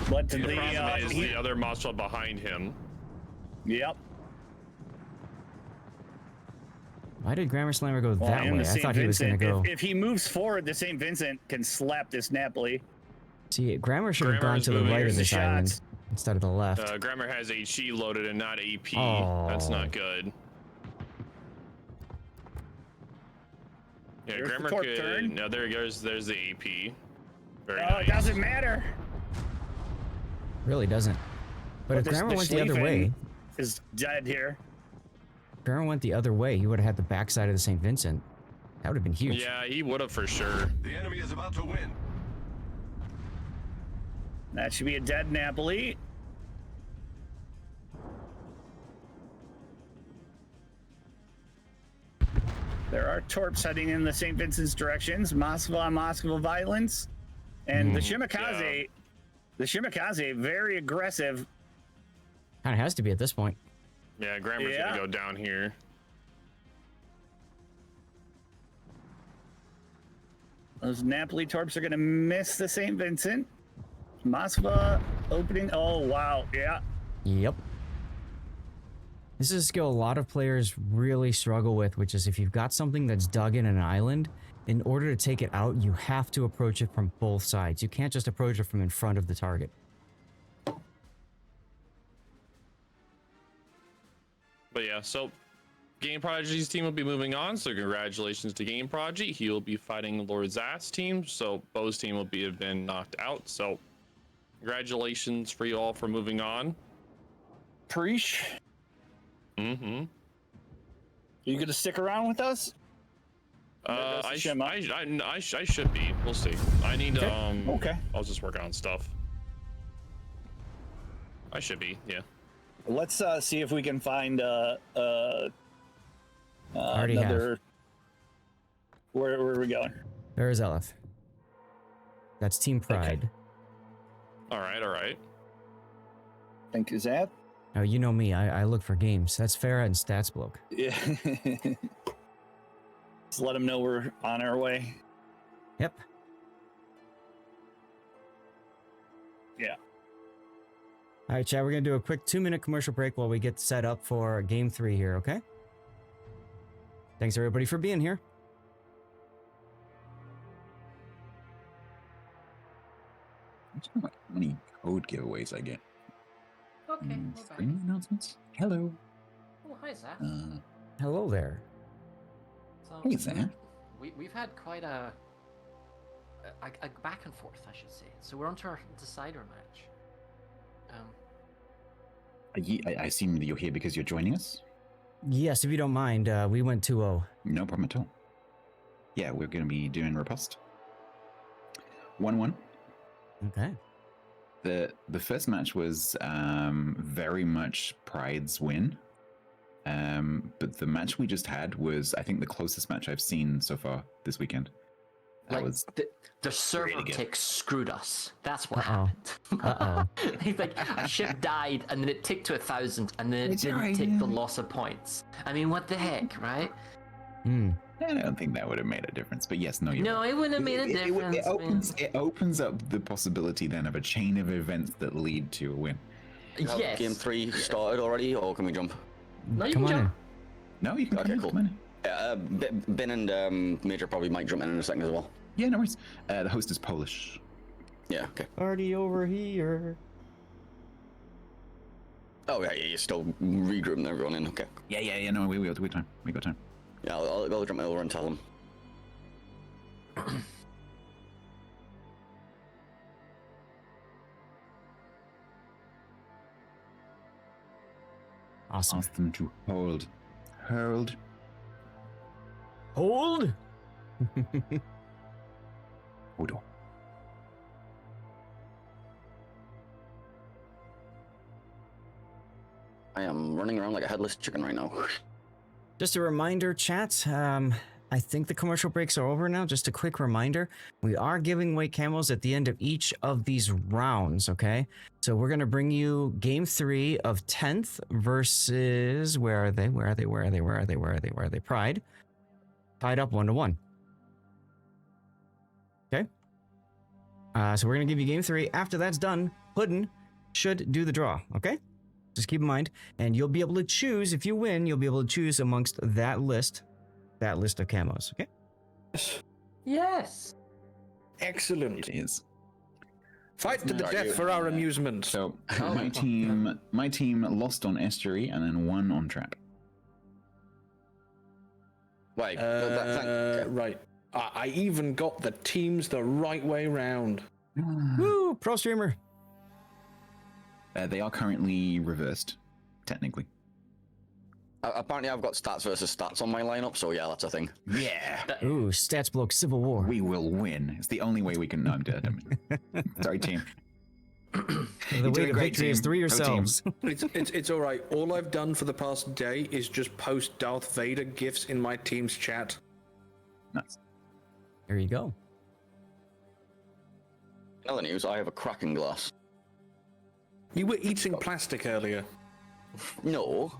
But the problem is the other Moskva behind him. Yep. Why did Grammar Slammer go that way? I thought he was going to go... If he moves forward, the St. Vincent can slap this Napoli. See, Grammar should have gone to the right of this island instead of the left. Grammar has HE loaded and not AP. Oh. That's not good. Yeah, There's Grammar the could... turn. No, there he goes. There's the AP. Very Oh, nice. it doesn't matter. Really doesn't. But if Grammar went the other way... is dead here. Grammar went the other way, he would have had the backside of the St. Vincent. That would have been huge. Yeah, he would have for sure. The enemy is about to win. That should be a dead Napoli. There are Torps heading in the St. Vincent's directions. Moskva on Moskva violence. And the Shimakaze... Yeah. The Shimakaze, very aggressive. Kind of has to be at this point. Yeah, Grammar's gonna go down here. Those Napoli Torps are gonna miss the St. Vincent. Moskva opening. Oh, wow. Yeah. Yep. This is a skill a lot of players really struggle with, which is if you've got something that's dug in an island, in order to take it out, you have to approach it from both sides. You can't just approach it from in front of the target. But yeah, so Game Prodigy's team will be moving on, so congratulations to Game Prodigy. He will be fighting Lord Zast's team, so Bo's team will have been knocked out. So congratulations for you all for moving on. Preach. Mm-hmm. Are you gonna stick around with us? I should be. We'll see. I need to Okay. I'll just work on stuff. I should be, yeah. Let's see if we can find Already another. have. Where are we going? There is Elif. That's Team Pride. All right. I think is that? Oh, you know me. I look for games. That's Farah and Stats Bloke. Yeah. Just let them know we're on our way. Yep. Yeah. All right, chat. We're gonna do a quick 2-minute commercial break while we get set up for Game 3 here. Okay. Thanks everybody for being here. How many code giveaways I get? Okay. Streaming announcements? Hello. Oh, hi, Zach. Hello there. So, Hey, Zach. We've had quite a back and forth, I should say. So we're on to our decider match. I assume that you're here because you're joining us? Yes, if you don't mind, we went 2-0. No problem at all. Yeah, we're going to be doing riposte. 1-1. Okay. The first match was very much Pride's win. But the match we just had was, I think, the closest match I've seen so far this weekend. That was the server really tick screwed us. That's what Uh-oh. happened. Like a ship died and then it ticked to 1,000 and then it didn't tick the loss of points. I mean, what the heck, right? Hmm. I don't think that would have made a difference, but yes, no, It wouldn't have made a difference. It opens up the possibility then of a chain of events that lead to a win. Yes. Game 3 started already, or can we jump? No, you Come can on jump. No, you can Okay, come cool. in. Ben and Major probably might jump in a second as well. Yeah, no worries. The host is Polish. Yeah, okay. Party over here. Oh, yeah, you're still regrouping everyone in, okay. Yeah, no, we got time. We got time. Yeah, I'll jump over and tell them. Awesome. Ask them to hold. Hold. Hold. Hold on. I am running around like a headless chicken right now. Just a reminder, chat. I think the commercial breaks are over now. Just a quick reminder. We are giving away camos at the end of each of these rounds, okay? So we're going to bring you game 3 of 10th versus... Where are they? Pride. Tied up 1-1. Okay? So we're going to give you game 3. After that's done, Puddin should do the draw, okay? Just keep in mind. And you'll be able to choose, if you win, you'll be able to choose amongst that list of camos, okay? Yes. Excellent. It is. Fight to the death for our amusement. So Oh, my team lost on Estuary and then won on Trap. Wait, Right. I even got the teams the right way round. Woo! Pro streamer. They are currently reversed, technically. apparently I've got stats versus stats on my lineup, so yeah, that's a thing. Yeah. Ooh, stats bloke Civil War. We will win. It's the only way we can. No, I'm dead. Sorry, team. The way to victory is through yourselves. It's all right. All I've done for the past day is just post Darth Vader gifs in my team's chat. Nice. There you go. In other news, I have a cracking glass. You were eating plastic earlier. No,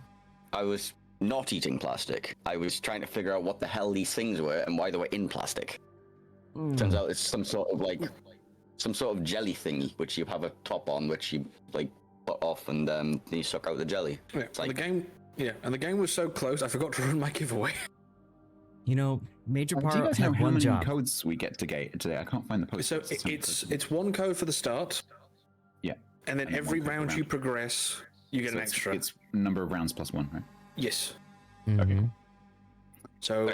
I was not eating plastic. I was trying to figure out what the hell these things were and why they were in plastic. Turns out it's some sort of jelly thingy which you have a top on, which you like put off, and then you suck out the jelly. Yeah, like, the game was so close. I forgot to run my giveaway. You know, Major Do you Par guys know had how one many job. codes we get today? I can't find the post. So it's one code for the start. Yeah. And then And then every one code per round you round. progress, you get an extra. It's number of rounds plus one, right? Yes. Okay. So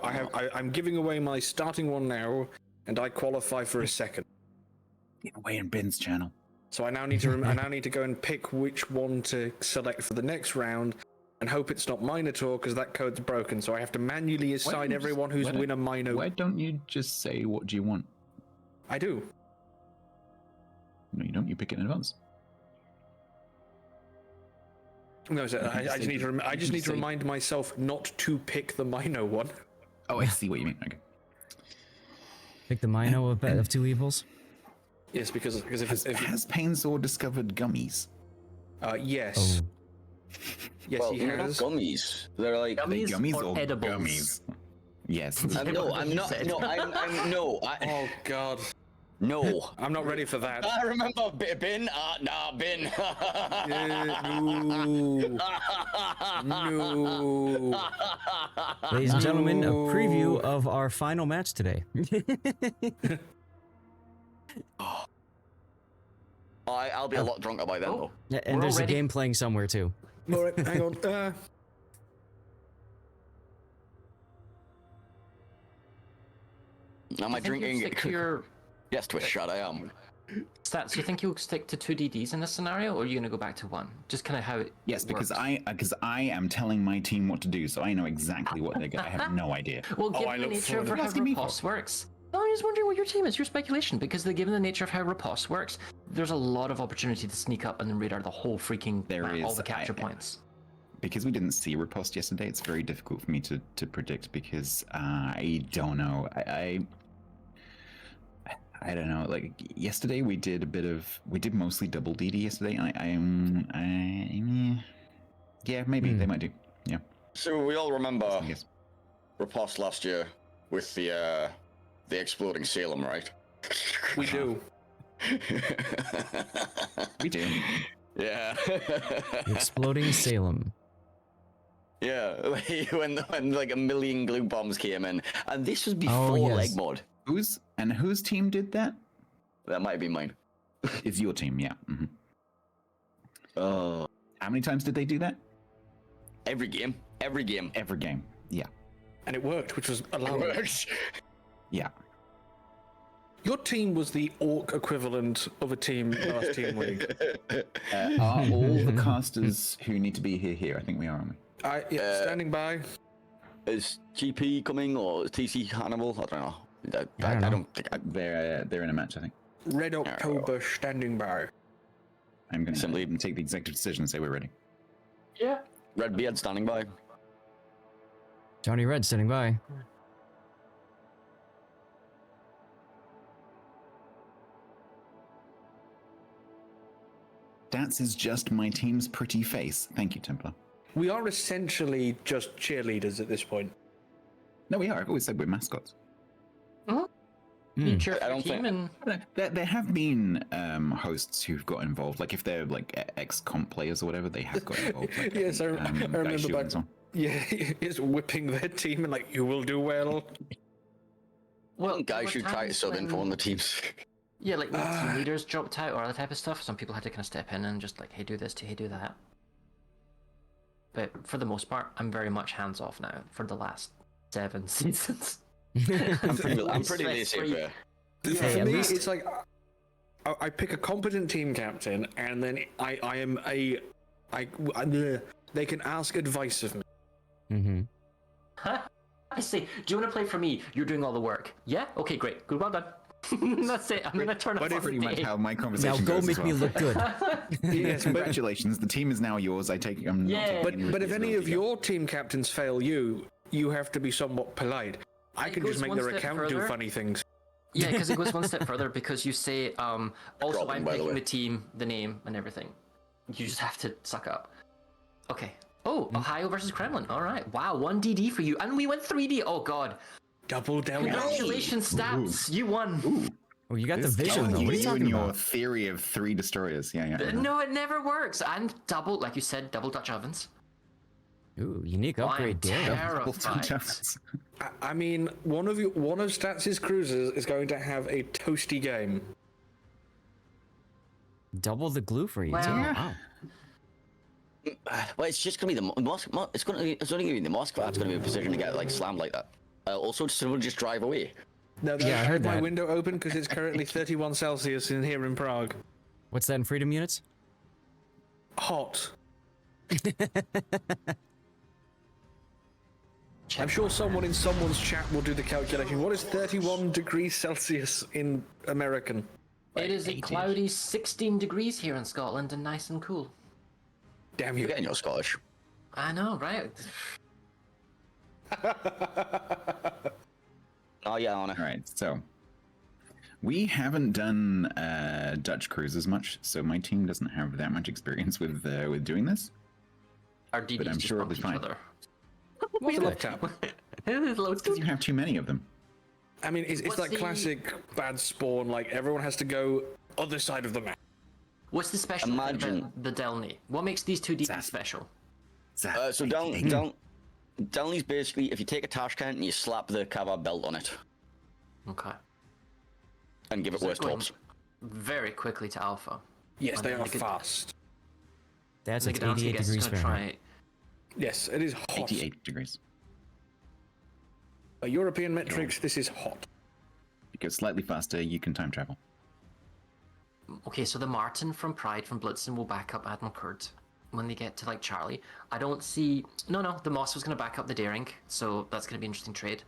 I'm giving away my starting one now, and I qualify for a second. Give away in Ben's channel. So I now need to go and pick which one to select for the next round, and hope it's not Minotaur because that code's broken. So I have to manually assign everyone who's win a Mino. Why don't you just say what do you want? I do. No, you don't. You pick it in advance. No, so I just need to remind myself not to pick the Mino one. Oh, I see what you mean. Okay. Pick the Mino of two evils. Yes, because if has Painsword discovered gummies? Yes. Oh. Yes, well, he they're not has. gummies. They're like Gummies or edibles? Gummies? Yes. no, I'm not. No, I'm no. Oh God. No. I'm not ready for that. I remember bin. Bin. No. Ladies and gentlemen, a preview of our final match today. I'll be a lot drunker by then, though. Yeah, and there's a game playing somewhere too. All right, hang on. Am I drinking? Stick to your Yes, to a shot. I am. stats. You think you'll stick to 2 DDs in this scenario, or are you going to go back to 1? Just kind of how it Yes, because works. I am telling my team what to do, so I know exactly what they're going. I have no idea. Well, given the nature of how riposte works. No, I'm just wondering what your team is. Your speculation, because given the nature of how riposte works, there's a lot of opportunity to sneak up and then radar the whole freaking map, all the capture points. Because we didn't see riposte yesterday, it's very difficult for me to predict because I don't know. I don't know. Like yesterday, we did mostly double DD yesterday. Yeah, maybe they might do. Yeah. So we all remember riposte last year with the exploding Salem, right? We do. We do. Yeah. Exploding Salem. Yeah, when like a million glue bombs came in, and this was before leg mod. Whose team did that? That might be mine. It's your team, yeah. Mm-hmm. Oh, how many times did they do that? Every game. Yeah. And it worked, which was alarming. Yeah. Your team was the orc equivalent of a team last team league. Are all the casters who need to be here? I think we are, aren't we? Standing by. Is GP coming or TC Hannibal? I don't know. I don't think they're in a match. I think. Red October standing by. I'm going to simply take the executive decision and say we're ready. Yeah. Redbeard standing by. Johnny Red standing by. Stats is just my team's pretty face. Thank you, Templar. We are essentially just cheerleaders at this point. No, we are. I've always said we're mascots. You cheer for your team and... There have been hosts who've got involved. Like if they're like ex-comp players or whatever, they have got involved. Like, yes, I remember that. Yeah, is whipping their team and like, you will do well. Well, guys should try to sub in for one of the teams. Yeah, like when team leaders dropped out or that type of stuff, some people had to kind of step in and just like, hey, do this, hey, do that. But for the most part, I'm very much hands off now for the last 7 seasons. I'm pretty lazy here. For me, it's like I pick a competent team captain, and then they can ask advice of me. Mm-hmm. I say, do you want to play for me? You're doing all the work. Yeah? Okay, great. Good, well done. That's it. I'm going to turn it off. Pretty much how my conversation now go goes make me look good. Yes, congratulations. The team is now yours. I take it. But if any of your team captains fail you have to be somewhat polite. I can just make their account do funny things. Yeah, because it goes one step further because you say, also I'm picking the team, the name, and everything. You just have to suck up. Okay. Oh, Ohio versus Kremlin. All right. Wow, 1 DD for you. And we went 3D. Oh, God. Double down. Congratulations, Stats. You won. Ooh. Oh, you got the vision, though. You What are you talking your about? theory of 3 destroyers. Yeah. No, it never works. And double, like you said, double Dutch ovens. Ooh, unique upgrade there. Terrified. I mean, one of Stats' cruisers is going to have a toasty game. Double the glue for you, too. Well, Wow. Well, it's just gonna be the Moskva. It's only gonna be the Moskva that's gonna be in a position to get like slammed like that. Also, someone just drive away. No, Yeah, I heard my that. window open because it's currently 31 Celsius in here in Prague. What's that in freedom units? Hot. I'm sure someone in someone's chat will do the calculation. What is 31 degrees Celsius in American? It is a cloudy 16 degrees here in Scotland and nice and cool. Damn You're you. getting your Scottish. I know, right? Oh yeah, Anna. All right, so we haven't done Dutch cruises much, so my team doesn't have that much experience with doing this. Our DDs But I'm just sure it'll bump be each fine. other. What's a love tap? Because you have too many of them. I mean, it's What's like the- classic bad spawn, like everyone has to go other side of the map. What's the special thing about the Delny? What makes these two DDs special? So Delny's basically, if you take a Tashkent and you slap the Kavar belt on it Okay. and give it So worse going tops. very quickly to Alpha. Yes, And they then are they could- fast. That's When at they get down to 88 guess, degrees it's gonna Fahrenheit. Yes, it is hot. 88 degrees. By European metrics, this is hot. If you go slightly faster, you can time travel. Okay, so the Martin from Pride from Blitzen will back up Admiral Kurt when they get to like Charlie. I don't see. No, the Moss was going to back up the Daring, so that's going to be an interesting trade.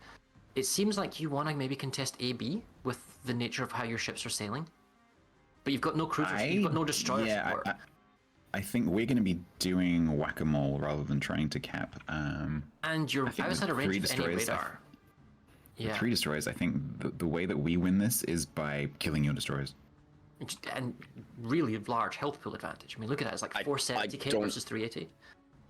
It seems like you want to maybe contest AB with the nature of how your ships are sailing, but you've got no cruisers, you've got no destroyer support. I think we're going to be doing whack-a-mole rather than trying to cap. And you're I think outside of with range three of any destroyers, radar. Yeah, 3 destroyers, I think the way that we win this is by killing your destroyers. and really large health pool advantage. I mean, look at that. It's like 470k don't- versus 380.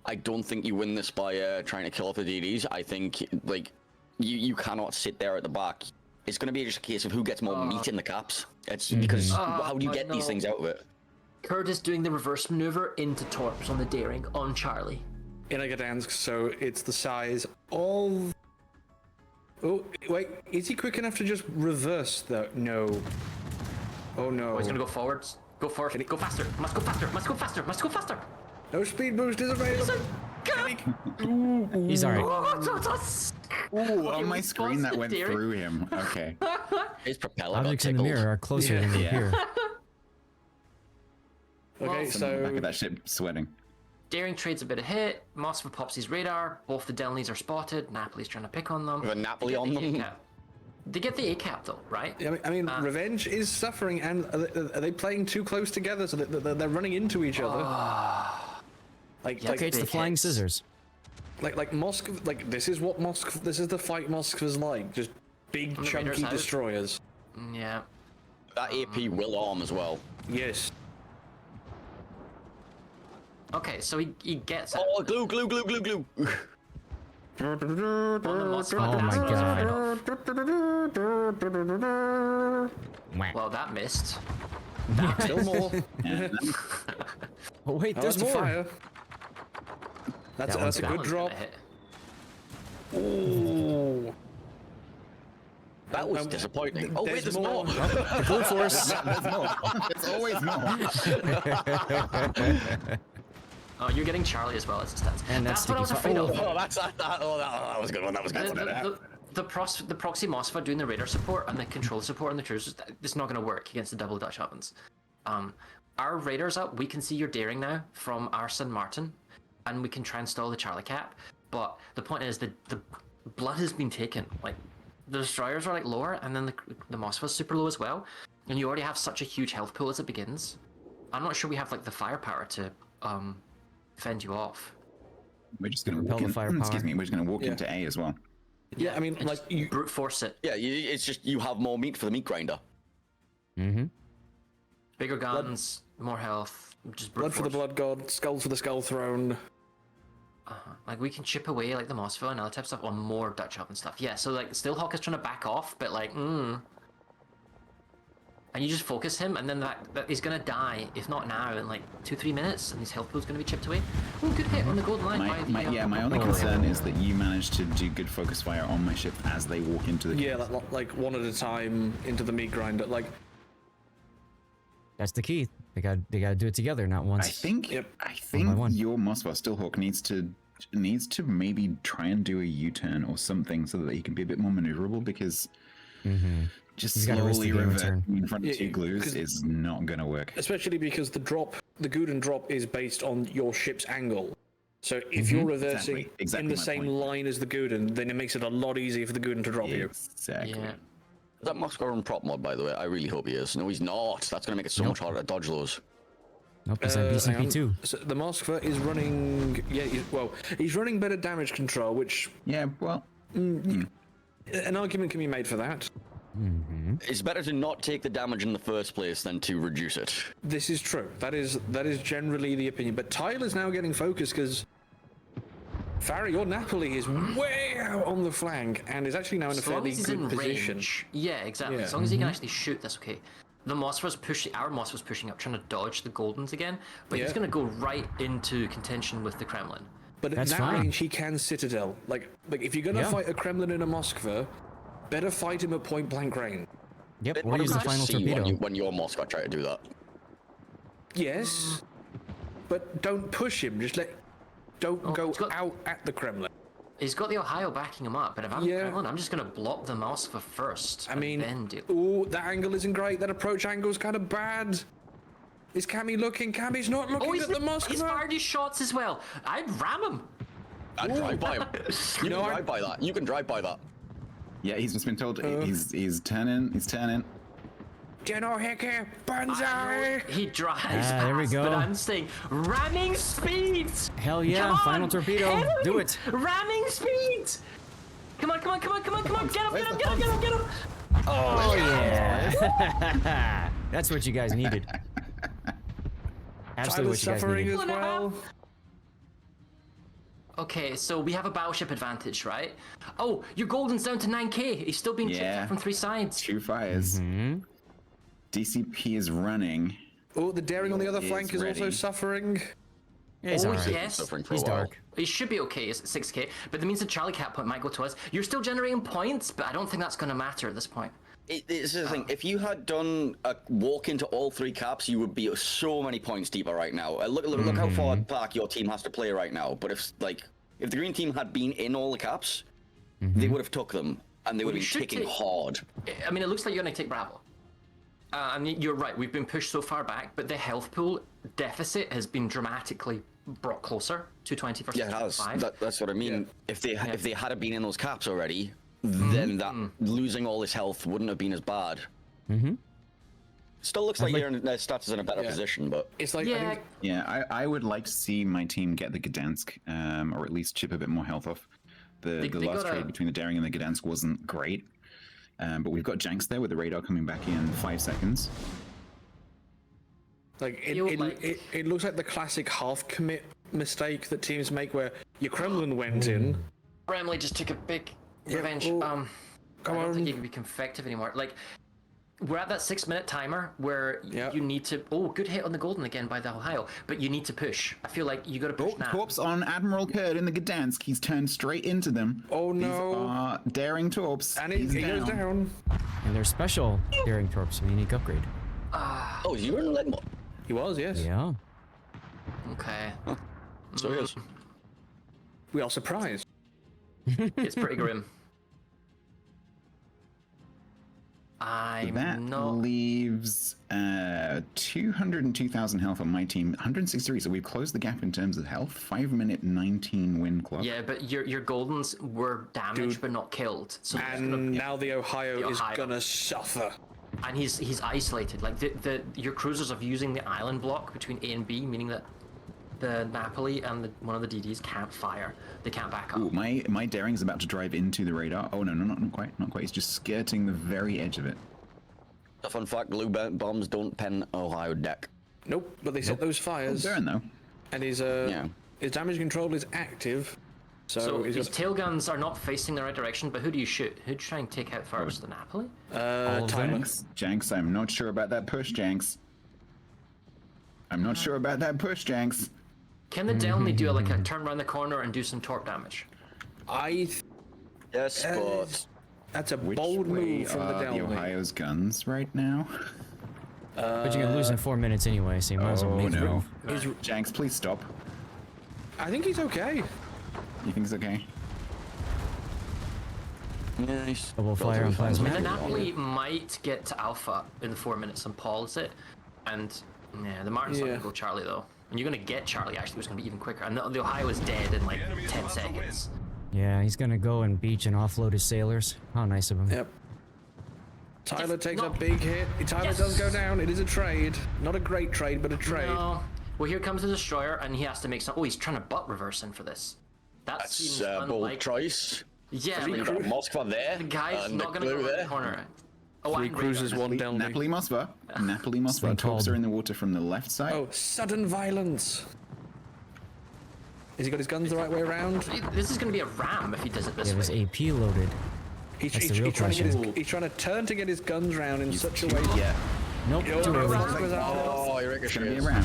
I don't think you win this by trying to kill off the DDs. I think like you cannot sit there at the back. It's going to be just a case of who gets more meat in the caps. It's because how do you get these things out of it? Kurt is doing the reverse maneuver into torps on the Daring on Charlie. In a Gdansk, so it's the size of... Oh, wait, is he quick enough to just reverse though? No. Oh no. Oh, he's gonna go forwards. Go forward. Go faster. Must go faster. Must go faster. Must go faster. No speed boost is available. He's alright. Ooh, on my screen that went through him. Okay. His propeller got Objects in the tickled. mirror are closer than they appear. Okay, Someone on the back so of that ship sweating. Daring trades a bit of hit. Moskva pops his radar. Both the Delnys are spotted. Napoli's trying to pick on them. With a Napoli on them. They get the ACAP though, right? I mean, Revenge is suffering, and are they playing too close together so that they're running into each other? Like, Yeah, like, Okay, it's the big flying hits. scissors. like Moskva. Like this is what Moskva. This is the fight Moskva's like. Just big On the chunky Raiders out. destroyers. Yeah. That AP will arm as well. Yes. Okay, so he gets it. Oh, glue. On the Moskva, Oh my that's- Well, that missed. Still more. Oh wait, Oh, there's that's more. fire. That's That a one's good one's drop. gonna hit. Ooh. That was disappointing. Oh wait, there's more. The Blue Force. It's always more. Oh, you're getting Charlie as well as a stats. And that's what I was sticky afraid of. Oh, that was a good one. That was good. The proxy Moskva doing the radar support and the control support on the cruisers, it's not going to work against the double Dutch ovens. Our radar's up, we can see your Daring now from our San Martin, and we can try and stall the Charlie cap, but the point is the blood has been taken. Like, the destroyers are like lower, and then the Moskva's super low as well, and you already have such a huge health pool as it begins. I'm not sure we have like the firepower to fend you off. We're just going to Repel walk the in. firepower. Excuse me. We're just going to walk Yeah. into A as well. Yeah, I mean, And like just you. brute force it. Yeah, it's just you have more meat for the meat grinder. Mm-hmm. Bigger guns, more health, just brute Blood for the force. blood god, skull for the skull throne. Like, we can chip away like the Moskva and other type of stuff on more Dutch oven stuff. Yeah, so like Steelhawk is trying to back off, but like, and you just focus him, and then that he's gonna die, if not now, in like 2-3 minutes, and his health pool's gonna be chipped away. Oh, good hit on the golden line by the. My only concern is that you managed to do good focus fire on my ship as they walk into the. Yeah, like one at a time into the meat grinder. Like, That's the key. They got to do it together, not once. I think your Moskva Steelhawk needs to maybe try and do a U-turn or something so that he can be a bit more maneuverable, because just slowly reversing in front of two glues is not going to work. Especially because the Guden drop is based on your ship's angle. So if you're reversing in the same line as the Guden, then it makes it a lot easier for the Guden to drop you. Exactly. Yeah. Is that Moskva on prop mod, by the way? I really hope he is. No, he's not. That's going to make it so much harder to dodge those. Nope, it's at BCP too. So the Moskva is running. Yeah, he's running better damage control, which. Yeah, well. An argument can be made for that. It's better to not take the damage in the first place than to reduce it. This is true. That is generally the opinion. But Tyler's now getting focused because Farry or Napoli is way out on the flank and is actually now in a fairly good position. Range. Yeah, exactly. As long as he can actually shoot, that's okay. The Moskva's pushing. Our Moskva's pushing up, trying to dodge the Goldens again, but he's going to go right into contention with the Kremlin. But at that range, he can Citadel. Like if you're going to fight a Kremlin and a Moskva, better fight him at point blank range. Yep, or use the final torpedo. When your Moskva try to do that. Yes, but don't push him. Just don't go out at the Kremlin. He's got the Ohio backing him up, but if I'm Kremlin, I'm just going to block the Moskva first. I mean, that angle isn't great. That approach angle is kind of bad. Is Cammy looking? Cammy's not looking at the Moskva. He's fired his shots as well. I'd ram him. I'd drive by him. You can drive by that. You can drive by that. Yeah, he's just been told he's turning. He's turning. General Hickey, banzai! He drives there we past, go. but I'm saying ramming speed! Hell yeah, final torpedo. Do it. Ramming speed! Come on. Get him! Oh yeah. That's what you guys needed. Absolutely what you guys suffering needed. as well. Okay, so we have a battleship advantage, right? Oh, your Golden's down to 9k. He's still being chipped at from 3 sides. 2 fires. DCP is running. Oh, the daring on the other flank is also suffering. Yeah, he's alright. Yes, he's dark. He should be okay. It's 6k, but that means the Charlie Cat point might go to us. You're still generating points, but I don't think that's going to matter at this point. It's the thing. If you had done a walk into all 3 caps, you would be so many points deeper right now. Look how far back your team has to play right now. But if the green team had been in all the caps, they would have took them, and they would have been ticking hard. I mean, it looks like you're going to take Bravo. I mean, you're right. We've been pushed so far back, but the health pool deficit has been dramatically brought closer. 220 versus 205. That's what I mean. Yeah. If they had been in those caps already, then that losing all this health wouldn't have been as bad. Still looks like your stats is in a better position, but it's like I would like to see my team get the Gdansk, or at least chip a bit more health off. The last trade between the Daring and the Gdansk wasn't great. But we've got Janks there with the radar coming back in 5 seconds. Like it looks like the classic half commit mistake that teams make, where your Kremlin went in. Bramley just took a big revenge. I don't think he can be effective anymore. Like, we're at that 6-minute timer where you need to. Oh, good hit on the Golden again by the Ohio, but you need to push. I feel like you got to push now. Torps on Admiral Kurd in the Gdansk. He's turned straight into them. Oh no! These are daring torps. And he goes down. And they're special daring torps, a unique upgrade. Oh, you were in Ledmore? He was, yes. Yeah. Okay. So he is. We are surprised. It's pretty grim. That leaves 202,000 health on my team, 163. So we've closed the gap in terms of health. 5-minute 19 win clock. Yeah, but your Goldens were damaged but not killed. So now the Ohio is gonna suffer. And he's isolated. Like your cruisers are using the island block between A and B, meaning that the Napoli and one of the DDs can't fire. They can't back up. Ooh, my Daring's about to drive into the radar. Oh no, not quite. He's just skirting the very edge of it. A fun fact: glue bombs don't pen Ohio deck. Nope, but they set those fires. Oh, burn though. And his damage control is active. So his tail guns are not facing the right direction. But who do you shoot? Who'd try and take out first? The Napoli? Janks, I'm not sure about that push, Janks. I'm not sure about that push, Janks. Can the Delny do a turn around the corner and do some torp damage? Yes, but that's a bold move from the Delny. The Ohio's guns right now. But you're gonna lose in 4 minutes anyway, so you might as well make no. it. Janks, please stop. I think he's okay. You think it's okay? Nice. Double fire on plasma. The Napoli might get to Alpha in 4 minutes and Paul's it. And yeah, the Martin's not gonna go Charlie though. And you're gonna get Charlie actually, which is gonna be even quicker. And the Ohio is dead in like 10 seconds. Yeah, he's gonna go and beach and offload his sailors. How nice of him. Yep. Tyler takes a big hit. Tyler does go down. It is a trade. Not a great trade, but a trade. No. Well, here comes the destroyer, and he has to make some. Oh, he's trying to butt reverse in for this. That's a bold choice. Yeah, You've got a Moskva there. The guy's and not gonna go in the corner. Oh, 3 cruisers, 1 Delny. Napoli Moskva. Napoli Moskva. Torps are in the water from the left side. Oh, sudden violence. Has he got his guns the right way around? This is gonna be a ram if he does it this Yeah, his way. AP loaded. He's trying to turn to get his guns round in such a way. Yeah. Nope, too early. Oh, you're It's gonna be around.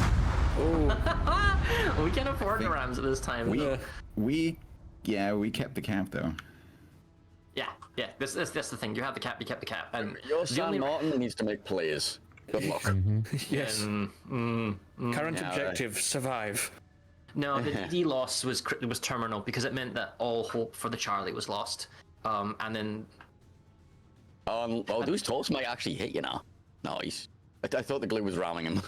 Oh. We can't afford the rams at this time. We kept the cap though. Yeah. That's the thing. You have the cap. You kept the cap. And Your San Martin needs to make plays. Good luck. Yes. Current objective: survive. No, the DD loss was terminal because it meant that all hope for the Charlie was lost. And then. Oh, those torps might actually hit you now. Nice. I thought the glue was ramming him.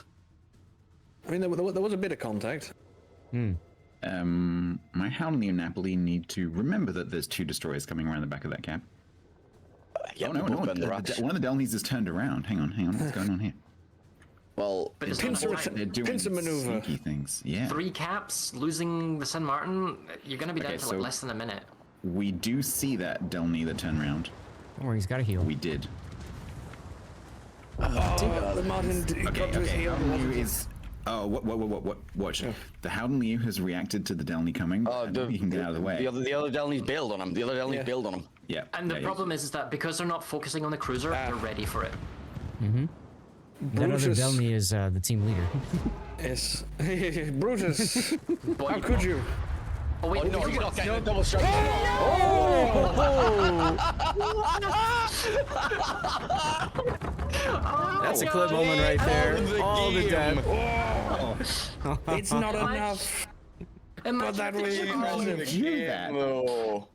I mean, there was a bit of contact. My Howley and Napoli need to remember that there's 2 destroyers coming around the back of that cap. Yeah, no. One of the Delnies is turned around. Hang on. What's going on here? Well, But it's pincer, They're doing pincer maneuver. sneaky things. Yeah. 3 caps, losing the San Martin, you're gonna be down Okay, to so- like less than a minute. We do see that Delny that turned around. Don't worry, he's got a heal. We did. The Martin got to his heel. Howden is. Oh, what? Watch. The Howden Liu has reacted to the Delny coming. He can get out of the way. The other Delny's bailed on him. The other Delny's bailed on him. Yeah. And the problem is that because they're not focusing on the cruiser, they're ready for it. That other Delny is the team leader. Yes. Brutus. How could you? Oh wait, No, you're not getting a double strike. That's a clip moment right there. All the death. It's not enough. But that was impressive. Hear that? No.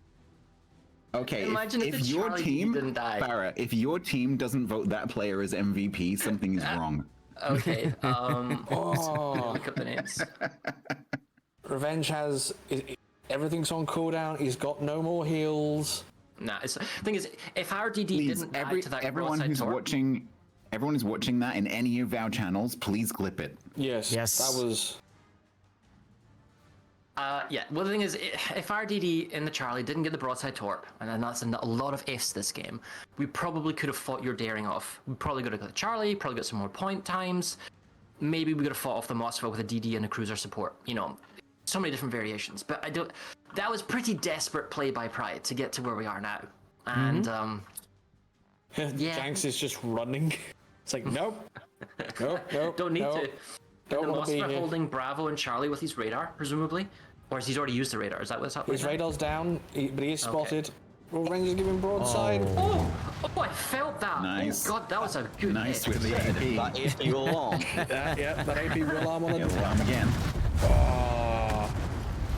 Okay, Imagine if if the your Charlie team, didn't die. Farah, if your team doesn't vote that player as MVP, something is wrong. Okay. Look up the names. Revenge has everything's on cooldown. He's got no more heals. Nah, the thing is, if our DD Please, didn't die to that everyone who's watching that in any of our channels, please clip it. Yes. That was. Yeah. Well, the thing is, if our DD in the Charlie didn't get the broadside torp, and then that's a lot of ifs this game, we probably could have fought your daring off. We probably could have got the Charlie, probably got some more point times. Maybe we could have fought off the Moskva with a DD and a cruiser support. You know, so many different variations. But I don't. That was pretty desperate play by Pride to get to where we are now. And yeah. Janks is just running. It's like nope. Don't need to. Don't and the want to be Moskva here. holding Bravo and Charlie with his radar, presumably. Or has he already used the radar? Is that what's happening? His radar's down, but he is spotted. Well, Rangers giving broadside. Oh, I felt that. Nice. Oh, God, that was a good Nice hit. with the AP. That AP will arm. Yeah, that AP will arm on Yeah, the we'll arm again. Oh,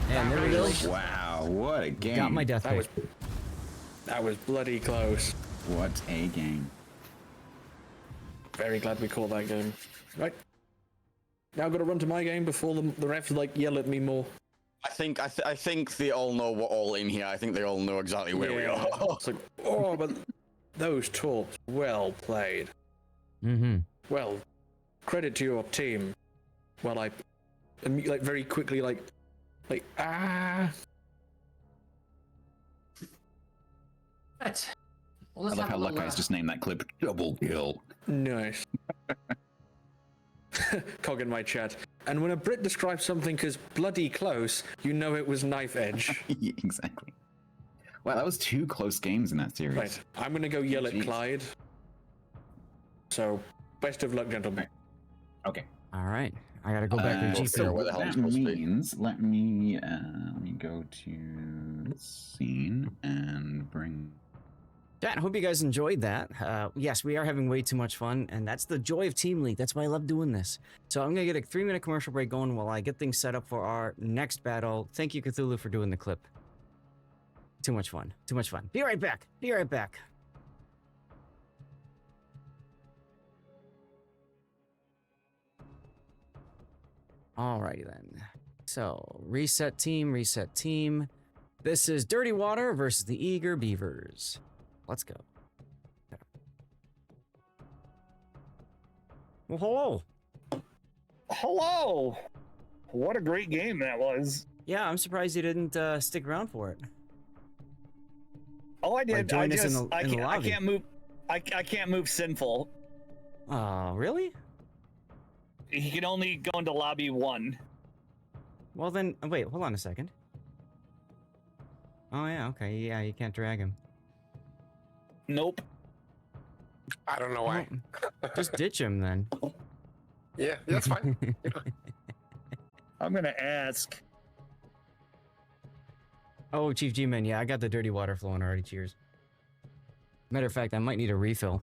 And there we go. Wow, what a game. Got my death that pick. was bloody close. What a game. Very glad we called that game. Right. Now I've got to run to my game before the refs like yell at me more. I think they all know we're all in here. I think they all know exactly where we are. It's like, oh, but those torps, well played. Well, credit to your team. Well, like very quickly, like ah. Right. Well, I let's love have how a little, Luckeyes just named that clip Double Kill. Nice. Cog in my chat. And when a Brit describes something as bloody close, you know it was knife edge. Yeah, exactly. Wow, that was 2 close games in that series. Right. I'm gonna go yell at Jeez. Clyde. So, best of luck, gentlemen. Okay. All right. I gotta go back to so G4. where the hell That it's supposed to be. means, let me go to scene and bring Chat, I hope you guys enjoyed that. Yes, we are having way too much fun, and that's the joy of Team League. That's why I love doing this. So I'm going to get a 3-minute commercial break going while I get things set up for our next battle. Thank you, Cthulhu, for doing the clip. Too much fun. Too much fun. Be right back. Be right back. Alrighty then. So, reset team, reset team. This is Dirty Water versus the Eager Beavers. Let's go. Well, hello. Hello. What a great game that was. Yeah, I'm surprised you didn't stick around for it. Oh, I did. Like, I can't move. I can't move Sinful. Oh, really? He can only go into lobby 1. Well then, wait, hold on a second. Oh yeah, okay, yeah, you can't drag him. Nope. I don't know why. Just ditch him then. Yeah, that's fine. I'm gonna ask. Oh, Chief G-Man, yeah, I got the dirty water flowing already, cheers. Matter of fact, I might need a refill.